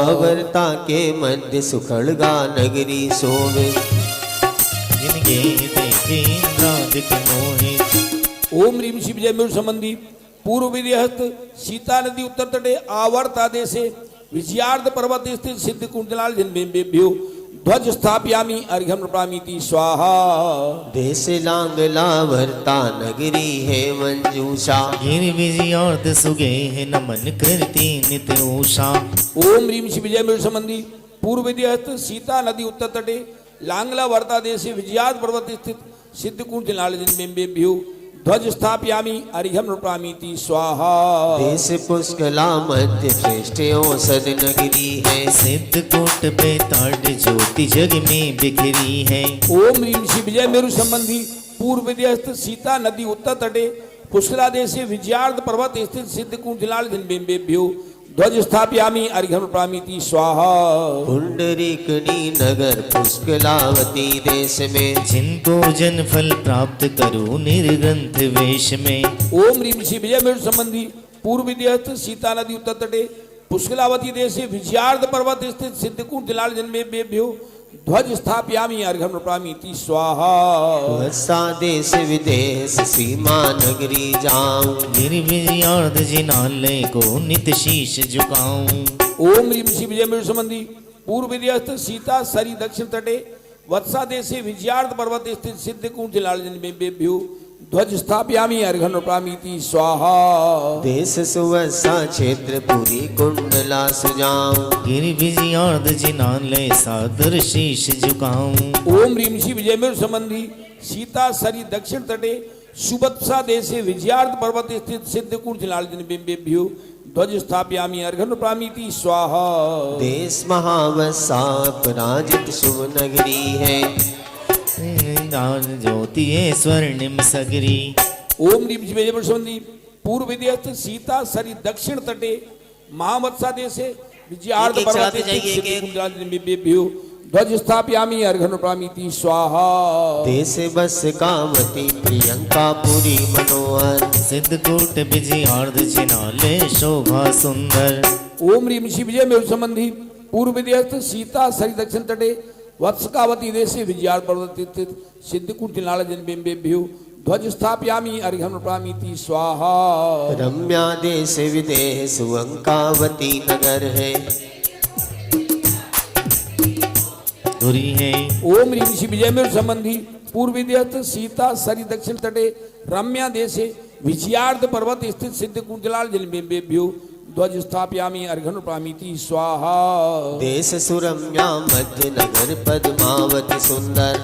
आवर्ता के मध्य सुखड़गा नगरी सोवे, जिनके देखे इंद्रादिक मोहे। ओम ह्रीं शिव जय मेरु संबंधी पूर्व विदेहस्त सीता नदी उत्तर तटे आवर्ता देशे विजयार्थ पर्वत स्थित सिद्धकूट लालजन में बेभ्यो ध्वज स्थापयामि अर्घ्यं रूपामीति स्वाहा। देश लांगला वर्ता नगरी है मंजूषा, गिर विजयार्थ सुगे है नमन करती नित उषा। ओम ह्रीं शिव जय मेरु संबंधी पूर्व विदेहस्त सीता नदी उत्तर तटे लांगला वर्ता देशे विजयार्थ पर्वत स्थित सिद्धकूट लालजन में बेभ्यो ध्वज स्थापयामि अर्घ्यं रूपामीति स्वाहा। देश पुष्कला मध्य श्रेष्ठ औषध नगरी है, सिद्धकूट पे ताड़ ज्योति जग में बिखरी है। ओम ह्रीं शिव जय मेरु संबंधी पूर्व विदेहस्त सीता नदी उत्तर तटे पुष्कला देशे विजयार्थ पर्वत स्थित सिद्धकूट लालजन में बेभ्यो ध्वज स्थापयामि अर्घ्यं प्रामिति स्वाहा। पुंडरीकनी नगर पुष्कलावती देश में जिनको जन फल प्राप्त करो निर्ग्रंथ वेश में। ओम ह्रीं श्री विजयमेरु संबंधी पूर्व विदेहस्थ सीता नदी उत्तर तटे पुष्कलावती देशे विजयार्ध पर्वत स्थित सिद्धकूट जलाल जन्मेभ्यो ध्वज स्थापयामि अर्घ्यं प्रामिति स्वाहा। वत्सा देश विदेश सीमा नगरी जाऊं निर्विजयार्ध जिनालय को नित शीश झुकाऊं। ओम ह्रीं श्री विजयमेरु संबंधी पूर्व विदेहस्थ सीता सरी दक्षिण तटे वत्सा देशे विजयार्ध पर्वत स्थित सिद्धकूट जलाल जन्मेभ्यो ध्वज स्थापयामि अर्घ्यं प्रामिति स्वाहा। देश सुवत्सा क्षेत्र पुरी कुंडला सुजाऊं गिरिविजयार्ध जिनालय सादर शीश झुकाऊं। ओम ह्रीं श्री विजयमेरु संबंधी सीता सरी दक्षिण तटे सुवत्सा देशे विजयार्ध पर्वत स्थित सिद्धकूट जलाल जन्मेभ्यो ध्वज स्थापयामि अर्घ्यं प्रामिति स्वाहा। देश महावत्सा पराजित शुभ नगरी है ज्योति स्वर्णिम सगरी। ओम ह्रीं श्री विजयमेरु संबंधी पूर्व विदेहस्थ सीता सरी दक्षिण तटे महावत्सा देशे विजयार्ध एक-एक पर्वत चलाते स्थित जाइए, एक-एक। सिद्धकूट जलाल जन्मेभ्यो ध्वज स्थापयामि अर्घ्यं प्रामिति स्वाहा। देश बस कामती प्रियंका पुरी मनोहर सिद्धकूट विजयार्ध जिनालय शोभा सुंदर। ओम ह्रीं श्री विजयमेरु संबंधी पूर्व विदेहस्थ सीता सरी दक्षिण तटे वत्सकावती देशे विजयार्ध पर्वत स्थित सिद्धकूट जलाल जन्मेभ्यो ध्वज स्थापयामि अर्घ्यं प्रामिति स्वाहा। रम्या देश विदेश सुअंकावती नगर है धुरी है। ओम ह्रीं श्री विजयमेरु संबंधी पूर्व विदेहस्थ सीता सरी दक्षिण तटे रम्या देशे विजयार्ध पर्वत स्थित सिद्धकूट जलाल जन्मेभ्यो ध्वज स्थापयामि अर्घ्यं प्रामिति स्वाहा। देश सुरम्या मध्य नगर पद्मावती सुंदर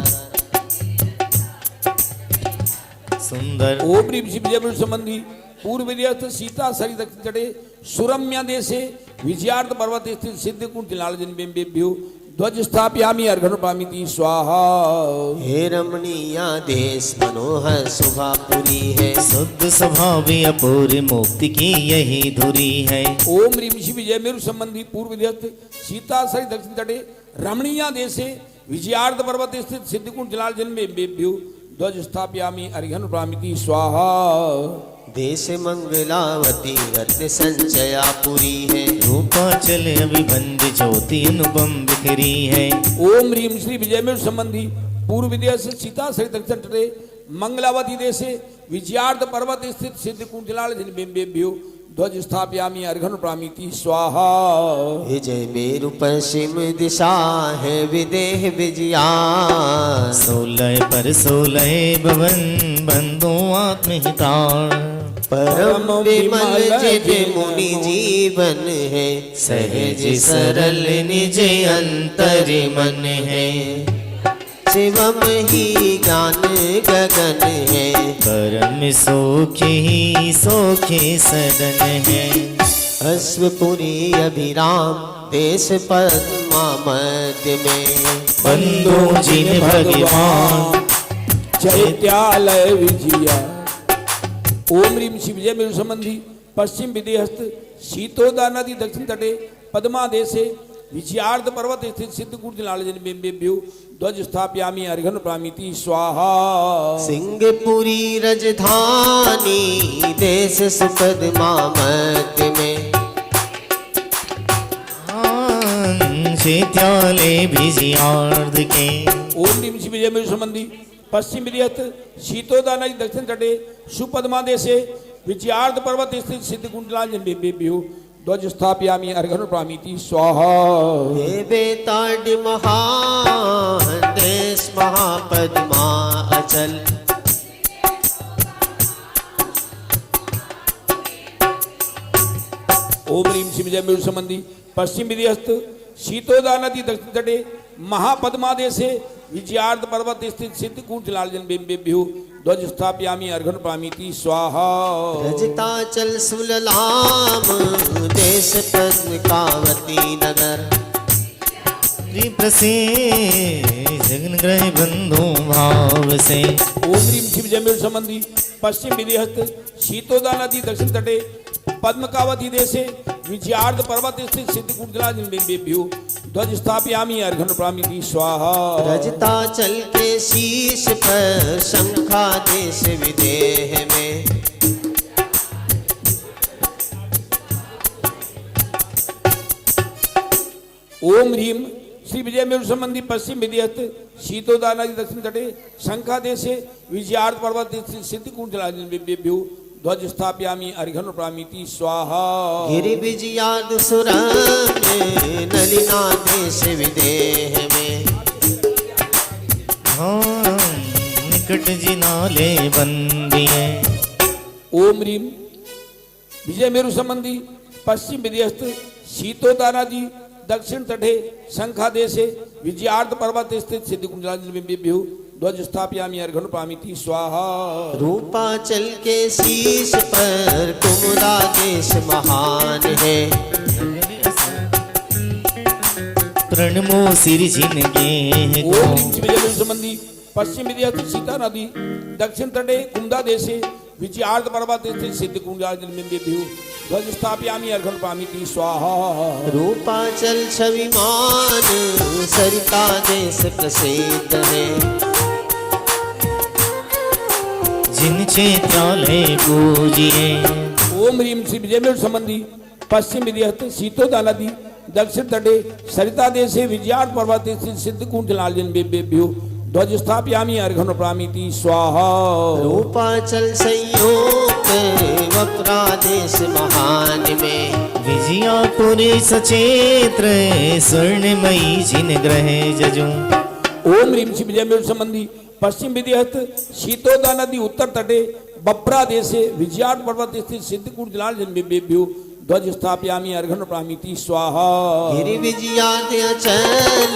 सुंदर। ओम ह्रीं श्री विजयमेरु संबंधी पूर्व विदेहस्थ सीता सरी दक्षिण तटे सुरम्या देशे विजयार्ध पर्वत स्थित सिद्धकूट जलाल जन्मेभ्यो ध्वज स्थापयामि अर्घ्यं प्रामिति स्वाहा। हे रमणीया देश मनोहर शुभापुरी है शुद्ध स्वभावी अपूर्व मुक्ति की यही धुरी है। ओम ह्रीं श्री विजयमेरु संबंधी पूर्व विदेहस्थ सीता सरी दक्षिण तटे रमणीया देशे विजयार्ध पर्वत स्थित सिद्धकूट जलाल जन्मेभ्यो ध्वज स्थापयामि अर्घ्यं प्रामिति स्वाहा। देश मंगलावती रत्न संचया पुरी है रूपाचल अभिबंध ज्योति अनुपम बिखरी है। ओम ह्रीं श्री विजयमेरु संबंधी पूर्व विदेहस्थ सीता सरी दक्षिण तटे मंगलावती देशे विजयार्ध पर्वत स्थित सिद्धकूट जलाल जन्मेभ्यो ध्वज स्थापयामि अर्घ्यं प्रामिति स्वाहा। विजय मेरु पश्चिम दिशा है विदेह विजया 16 पर 16 भवन बंधु आत्महितार। परम विमल जित मुनि जीवन है सहज सरल निज अंतर मन है शिवम ही ज्ञान गगन है परम सोखी सोखी सदन है। अश्वपुरी अभिराम देश पद्मा मध्य में बंधु जिन भगवान चैत्यालय विजया। ओम ह्रीं श्री विजयमेरु संबंधी पश्चिम विदेहस्थ शीतोदा नदी दक्षिण तटे पद्मा देशे विजयार्ध पर्वत स्थित सिद्धकूट जलाल जन्मेभ्यो ध्वज स्थापयामि अर्घ्यं प्रामिति स्वाहा। सिंहपुरी राजधानी देश सुपद्मा मध्य में चैत्यालय विजयार्ध के। ओम ह्रीं श्री विजयमेरु संबंधी पश्चिम विदेहस्थ शीतोदा नदी दक्षिण तटे सुपद्मा देशे विजयार्ध पर्वत स्थित सिद्धकूट जलाल जन्मेभ्यो ध्वज स्थापयामि अर्घ्यं प्रामिति स्वाहा। हे बेताड़ महान देश महापद्मा अचल ओम ह्रीं श्री विजयमेरु संबंधी पश्चिम विदेहस्थ शीतोदा नदी दक्षिण तटे महापद्मा देशे विजयार्ध पर्वत स्थित सिद्धकूट जलाल जन्मेभ्यो ध्वज स्थापयामि अर्घ्यं प्रामिति स्वाहा। रजताचल सुललाम देश पद्मकावती नगर जगन ग्रह बंधु भाव से। ओम ह्रीं श्री विजयमेरु संबंधी पश्चिम विदेहस्थ शीतोदा नदी दक्षिण तटे पद्मकावती देशे विजयार्थ पर्वत स्थित सिद्धकूटजलाजन्मेभ्यो ध्वज स्थापयामि अर्घ्न प्रामिति स्वाहा। रजताचल के शीश पर शंखा देश विदेह में ओम ह्रीम श्री विजय मेरु संबंधी पश्चिम विधियत शीतोदानादि दक्षिण तटे शंखा देशे विजयार्थ पर्वत स्थित सिद्धकूटजलाजन्मेभ्यो ध्वज स्थापयामि अर्घ्न प्रामिति स्वाहा। गिरि विजयार्थ सुरम में नलिना देश विदेह में हाँ निकट जिनाले बंदिए। ओम ह्रीम विजय मेरु संबंधी पश्चिम विधियस्त शीतोदानादि दक्षिण तटे शंखा देशे विजयार्थ पर्वत स्थित सिद्धकूटजलाजन्मेभ्यो ध्वज स्थापयामि अर्घ्न प्रामिति स्वाहा। रूपाचल के शीश पर कुमुदा देश महान है प्रणमो सिर जिनगे ओम विजय संबंधी पश्चिम विधियत सीता नदी दक्षिण तटे कुमुदा देशे विजयार्थ पर्वत स्थित सिद्धकूटजलाजन्मेभ्यो ध्वज स्थापयामि अर्घ्न प्रामिति स्वाहा। रूपाचल छविमान सरिता देश प्रसिद्ध है जिन क्षेत्रालय पूजिए। ओम ह्रीम श्री विजय संबंधी पश्चिम विधियत शीतोदानादि दक्षिण तटे सरिता देशे विजयार्थ पर्वत स्थित सिद्धकूटजलाजन्मेभ्यो ध्वज स्थापयामि अर्घ्न प्रामिति स्वाहा। रूपाचल संयोग वक्रा देश महान में विजयापुरी सचेत्र स्वर्णमयी जिन ग्रह जजू। ओम ह्रीम श्री विजय संबंधी पश्चिम विधियत शीतोदा नदी उत्तर तटे बप्रा देशे विजयार्थ पर्वत स्थित सिद्धकूटजलाजन्मेभ्यो ध्वज स्थापयामि अर्घ्न प्रामिति स्वाहा। गिरि विजयार्थ अचल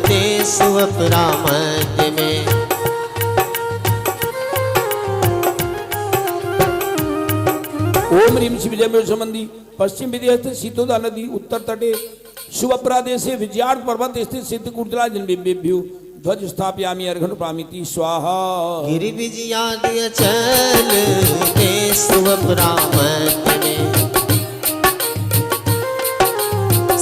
देश वक्रा मध्य में ओम ह्रीम श्री विजय संबंधी पश्चिम विधियत शीतोदा नदी उत्तर तटे सुवप्रा देशे विजयार्थ पर्वत स्थित सिद्धकूटजलाजन्मेभ्यो ध्वज स्थापयामि अर्घ्न प्रामिति स्वाहा। गिरि विजयार्थ अचल देश वक्रा मध्य में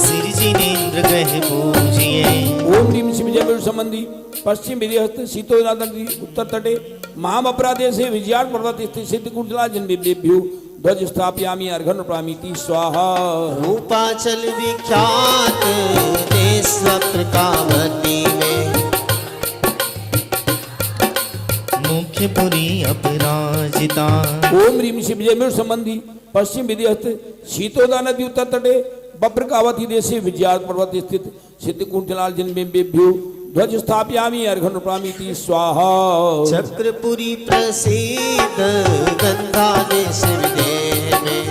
सिर जिनेन्द्र ग्रह पूजिए। ओम ह्रीम श्री विजय संबंधी पश्चिम विधियत शीतोदा नदी उत्तर तटे महाबप्रा देशे विजयार्थ पर्वत स्थित सिद्धकूटजलाजन्मेभ्यो ध्वज स्थापयामि अर्घ्न प्रामिति स्वाहा। रूपाचल विख्यात देश वक्रकावती में मुख्यपुरी अपराजिता। ओम ह्रीम श्री विजय संबंधी पश्चिम विधियत शीतोदा नदी उत्तर तटे बप्रकावती देशे विजयार्थ पर्वत स्थित सिद्धकूटजलाजन्मेभ्यो ध्वज स्थापयामि अर्घ्न प्रामिति स्वाहा। चक्रपुरी प्रसिद्ध गंगा देश विदेह में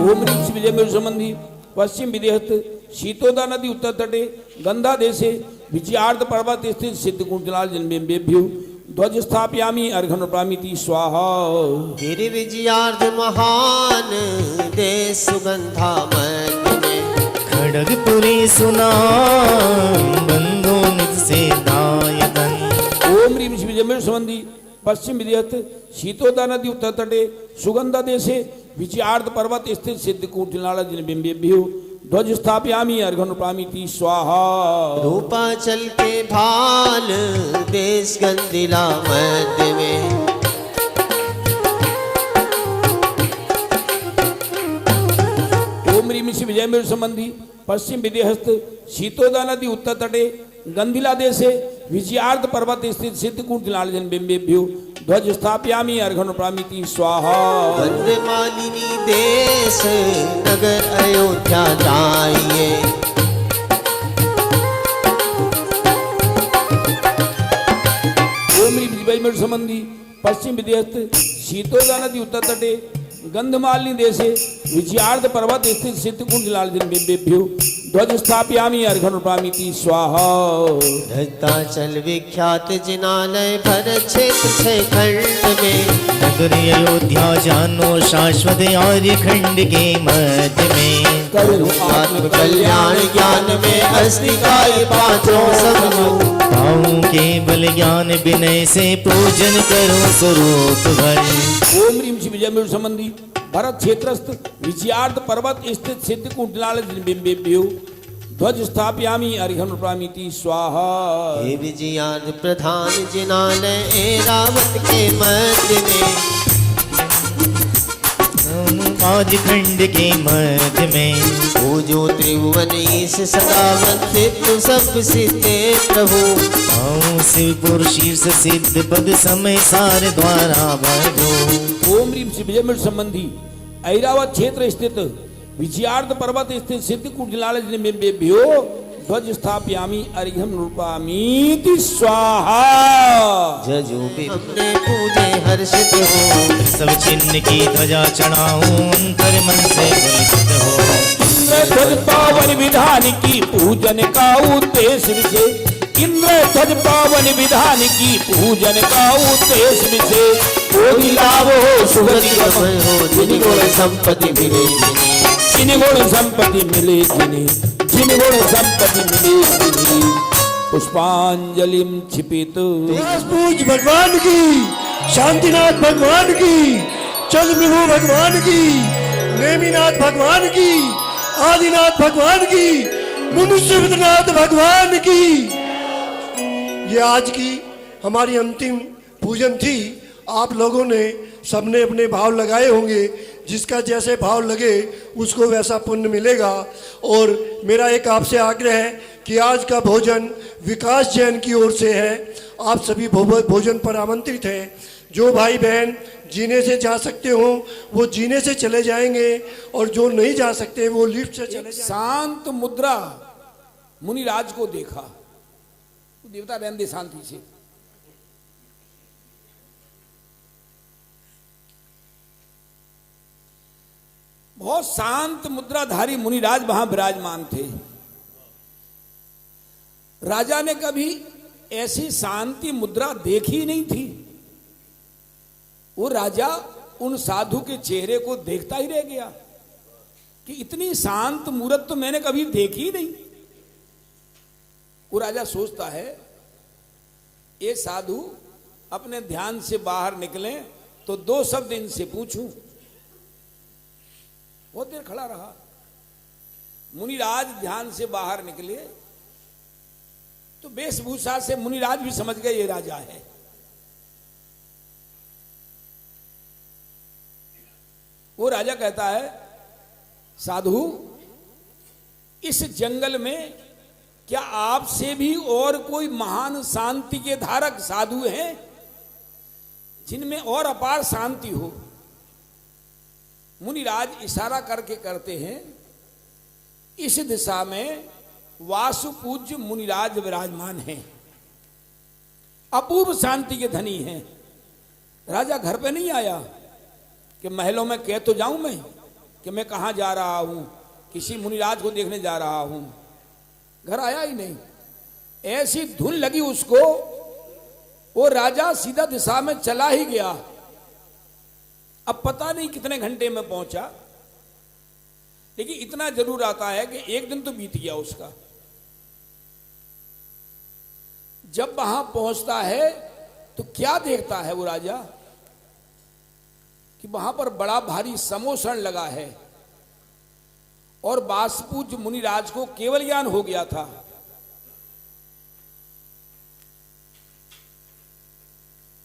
ओम ह्रीम श्री विजय संबंधी पश्चिम विधियत शीतोदा नदी उत्तर तटे गंधा देशे विजयार्थ पर्वत स्थित सिद्धकूटजलाजन्मेभ्यो ध्वज स्थापयामि अर्घ्न प्रामिति स्वाहा। गिरि विजयार्थ महान देश सुगंधा मध्य में खड़गपुरी सुना बंदो निज से दायदन। ओम ह्रीम श्री विजय संबंधी पश्चिम विधियत शीतोदा नदी उत्तर तटे सुगंधा देशे विजयार्थ पर्वत स्थित सिद्धकूटजलाजन्मेभ्यो ध्वज स्थापयामि अर्घ्न प्रामिति स्वाहा। रूपाचल के भाल देश गंदिला मध्य में ओम ह्रीम श्री विजय संबंधी पश्चिम विधिहस्त शीतोदा नदी उत्तर तटे गंधिला देशे विजयार्थ पर्वत स्थित सिद्धकूटजलाजन्मेभ्यो ध्वज स्थापयामि अर्घ्न प्रामिति स्वाहा। मालिनी देश नगर अयोध्या जाइए ओम ह्रीम विजय संबंधी पश्चिम विधिहस्त शीतोदा नदी उत्तर तटे गंधमालिनी देशे विजयार्थ पर्वत स्थित सिद्धकूटजलाजन्मेभ्यो ध्वज स्थापयामि अर्घ्न प्रामिति स्वाहा। रजताचल विख्यात जिनालय भरत क्षेत्र छह खंड में नगरी अयोध्या जानो शाश्वत आर्य खंड के मध्य में करूं आत्म कल्याण ज्ञान में अस्थि का ये पांचों समूह। पाऊं केवल ज्ञान विनय से पूजन करूं स्वरूप भर। ओम ह्रीं श्री विजय संबंधी भरत क्षेत्रस्थ विजयार्थ पर्वत स्थित सिद्ध कुंडलाल बिंबेभ्यो ध्वज स्थापयामि अर्घ्यं प्रामिति स्वाहा। हे विजयार्थ प्रधान जिनालय ऐरावत के मध्य में, आज खंड के मध्य में, वो जो त्रिभुवन ईश सदा वंदित सब सिद्धे प्रभु। पाऊं शिवपुर शीर्ष सिद्ध पद समय सार द्वारा भजो। ओम ह्रीं श्री विजय संबंधी ऐरावत क्षेत्र स्थित विजयार्थ पर्वत स्थित सिद्ध कुंडलाल बिंबेभ्यो ध्वज स्थापयामि अर्घ्यं रूपामीति स्वाहा। जजो भी हमने पूजे हर्षित हो, सब चिन्ह की ध्वजा चढ़ाऊं अंतर मन से पुलकित हो। इंद्र ध्वज पावन विधान की पूजन का उद्देश्य से, इंद्र ध्वज पावन विधान की पूजन का उद्देश्य से, कोटि लाभ हो सुगति सुगति हो जिन गुण संपत्ति मिले जिन्हें। जिन गुण संपत्ति मिले जिन्हें, जिन गुण संपत्ति मिले जिन्हें, पुष्पांजलि क्षिपित। पूज भगवान की, शांतिनाथ भगवान की, चंद्रप्रभु भगवान की, नेमिनाथ भगवान की, आदिनाथ भगवान की, मुनिसिद्धनाथ भगवान की। ये आज की हमारी अंतिम पूजन थी। आप लोगों ने सबने अपने भाव लगाए होंगे, जिसका जैसे भाव लगे उसको वैसा पुण्य मिलेगा। और मेरा एक आपसे आग्रह है कि आज का भोजन विकास जैन की ओर से है। आप सभी भोजन पर आमंत्रित हैं। जो भाई बहन जीने से जा सकते हो वो जीने से चले जाएंगे, और जो नहीं जा सकते वो लिफ्ट से चले जाएंगे। शांत मुद्रा मुनिराज को देखा, देवता बहन दे शांति से। बहुत शांत मुद्राधारी मुनिराज वहां विराजमान थे। राजा ने कभी ऐसी शांति मुद्रा देखी नहीं थी। वो राजा उन साधु के चेहरे को देखता ही रह गया कि इतनी शांत मूर्त तो मैंने कभी देखी नहीं। वो राजा सोचता है ये साधु अपने ध्यान से बाहर निकले तो दो शब्द इनसे पूछूं। बहुत देर खड़ा रहा। मुनिराज ध्यान से बाहर निकले तो वेशभूषा से मुनिराज भी समझ गए ये राजा है। वो राजा कहता है, साधु इस जंगल में क्या आपसे भी और कोई महान शांति के धारक साधु हैं जिनमें और अपार शांति हो? मुनिराज इशारा करके करते हैं, इस दिशा में वासुपूज्य मुनिराज विराजमान हैं, अपूर्व शांति के धनी हैं। राजा घर पे नहीं आया कि महलों में कह तो जाऊं मैं कि मैं कहां जा रहा हूं, किसी मुनिराज को देखने जा रहा हूं। घर आया ही नहीं। ऐसी धुन लगी उसको, वो राजा सीधा दिशा में चला ही गया। अब पता नहीं कितने घंटे में पहुंचा, लेकिन इतना जरूर आता है कि एक दिन तो बीत गया उसका। जब वहां पहुंचता है तो क्या देखता है वो राजा कि वहां पर बड़ा भारी समोषण लगा है और वासपूज्य मुनिराज को केवल ज्ञान हो गया था।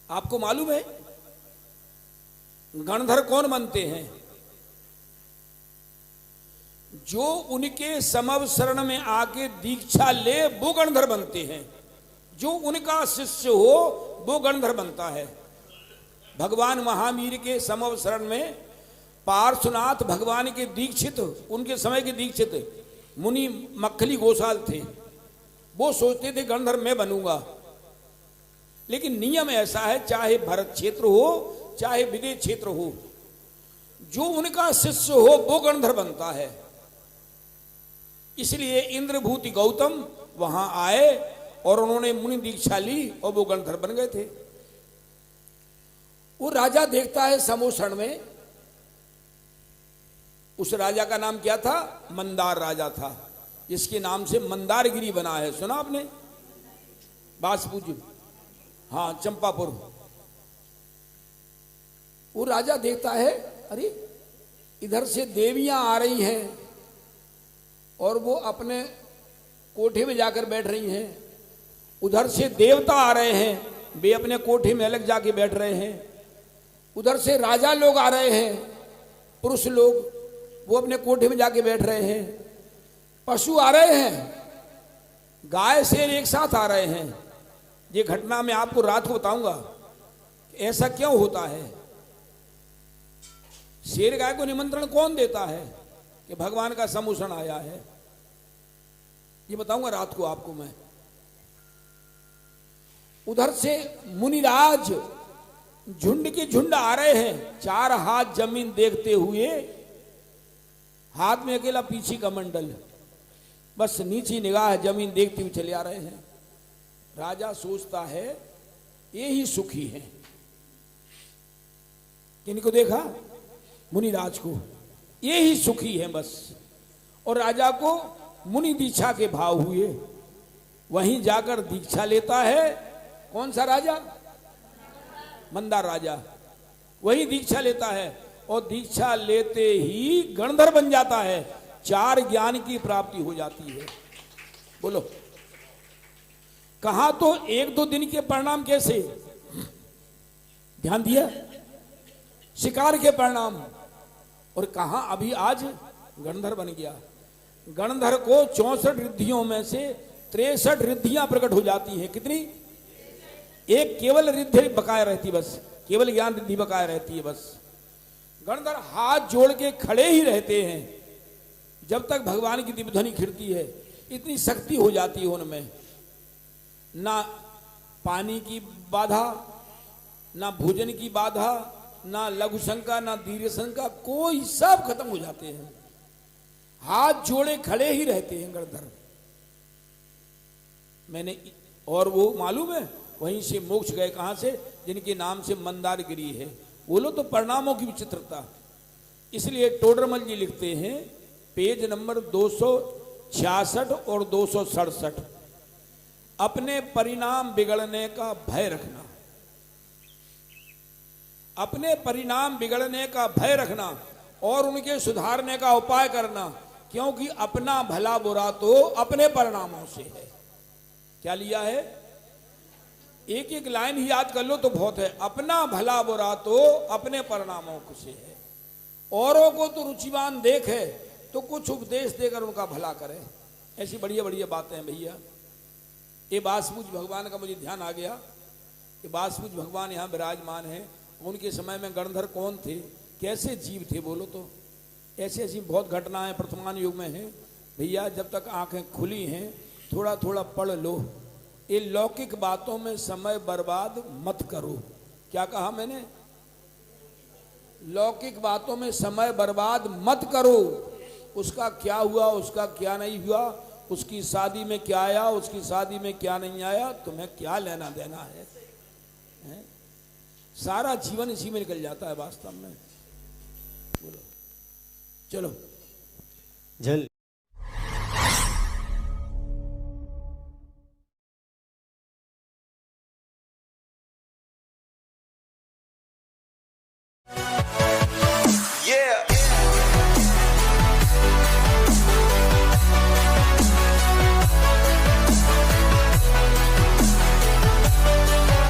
आपको मालूम है गणधर कौन बनते हैं? जो उनके समवसरण में आके दीक्षा ले वो गणधर बनते हैं। जो उनका शिष्य हो वो गणधर बनता है। भगवान महावीर के समवसरण में पार्श्वनाथ भगवान के दीक्षित, उनके समय के दीक्षित मुनि मक्खली गोसाल थे। वो सोचते थे गणधर मैं बनूंगा, लेकिन नियम ऐसा है, चाहे भरत क्षेत्र हो चाहे विदेश क्षेत्र हो, जो उनका शिष्य हो वो गणधर बनता है। इसलिए इंद्रभूति गौतम वहां आए और उन्होंने मुनि दीक्षा ली और वो गणधर बन गए थे। वो राजा देखता है समोषण में उस राजा का नाम क्या था? मंदार राजा था, जिसके नाम से मंदारगिरी बना है। सुना आपने? बासपूज, हाँ, चंपापुर। वो राजा देखता है, अरे इधर से देवियां आ रही हैं और वो अपने कोठे में जाकर बैठ रही हैं, उधर से देवता आ रहे हैं, वे अपने कोठे में अलग जाके बैठ रहे हैं, उधर से राजा लोग आ रहे हैं, पुरुष लोग, वो अपने कोठे में जाके बैठ रहे हैं, पशु आ रहे हैं, गाय शेर एक साथ आ रहे हैं। ये घटना मैं आपको रात को बताऊंगा कि ऐसा क्यों होता है। शेर गाय को निमंत्रण कौन देता है कि भगवान का सम्मोहन आया है? ये बताऊंगा रात को आपको मैं। उधर से मुनिराज झुंड के झुंड आ रहे हैं, 4 हाथ जमीन देखते हुए, हाथ में अकेला पीछे का मंडल, बस नीची निगाह जमीन देखते हुए चले आ रहे हैं। राजा सोचता है ये ही सुखी है। किनको देखा? मुनिराज को, ये ही सुखी है बस। और राजा को मुनि दीक्षा के भाव हुए, वहीं जाकर दीक्षा लेता है। कौन सा राजा? मंदार राजा। वही दीक्षा लेता है और दीक्षा लेते ही गणधर बन जाता है, 4 ज्ञान की प्राप्ति हो जाती है। बोलो, कहा तो 1-2 दिन के परिणाम कैसे? ध्यान दिया? शिकार के परिणाम। और कहा अभी आज गणधर बन गया। गणधर को 64 रिद्धियों में से 63 रिद्धियां प्रकट हो जाती हैं। कितनी? एक केवल रिद्धि बकाया रहती, बस केवल ज्ञान रिद्धि बकाया रहती है बस। गणधर हाथ जोड़ के खड़े ही रहते हैं जब तक भगवान की दिव्य ध्वनि खिड़ती है। इतनी शक्ति हो जाती है उनमें, ना पानी की बाधा, ना भोजन की बाधा, ना लघु शंका, ना दीर्घ शंका, कोई, सब खत्म हो जाते हैं। हाथ जोड़े खड़े ही रहते हैं गणधर। मैंने, और वो मालूम है वहीं से मोक्ष गए। कहां से? जिनके नाम से मंदारगिरी है। बोलो तो परिणामों की विचित्रता। इसलिए टोडरमल जी लिखते हैं, पेज नंबर 266 और 267, अपने परिणाम बिगड़ने का भय रखना, अपने परिणाम बिगड़ने का भय रखना और उनके सुधारने का उपाय करना, क्योंकि अपना भला बुरा तो अपने परिणामों से है। क्या लिया है? एक एक लाइन ही याद कर लो तो बहुत है। अपना भला बुरा तो अपने परिणामों से है। औरों को तो रुचिवान देखे तो कुछ उपदेश देकर उनका भला करे। ऐसी बढ़िया बढ़िया बातें हैं भैया। ये बासपूज भगवान का मुझे ध्यान आ गया कि बासपूज भगवान यहाँ विराजमान है। उनके समय में गणधर कौन थे, कैसे जीव थे? बोलो तो। ऐसी ऐसी बहुत घटनाएं वर्तमान युग में हैं भैया। जब तक आंखें खुली हैं थोड़ा थोड़ा पढ़ लो। ये लौकिक बातों में समय बर्बाद मत करो। क्या कहा मैंने? लौकिक बातों में समय बर्बाद मत करो। उसका क्या हुआ, उसका क्या नहीं हुआ, उसकी शादी में क्या आया, उसकी शादी में क्या नहीं आया, तुम्हें क्या लेना देना है? सारा जीवन इसी में निकल जाता है वास्तव में। बोलो, चलो। जल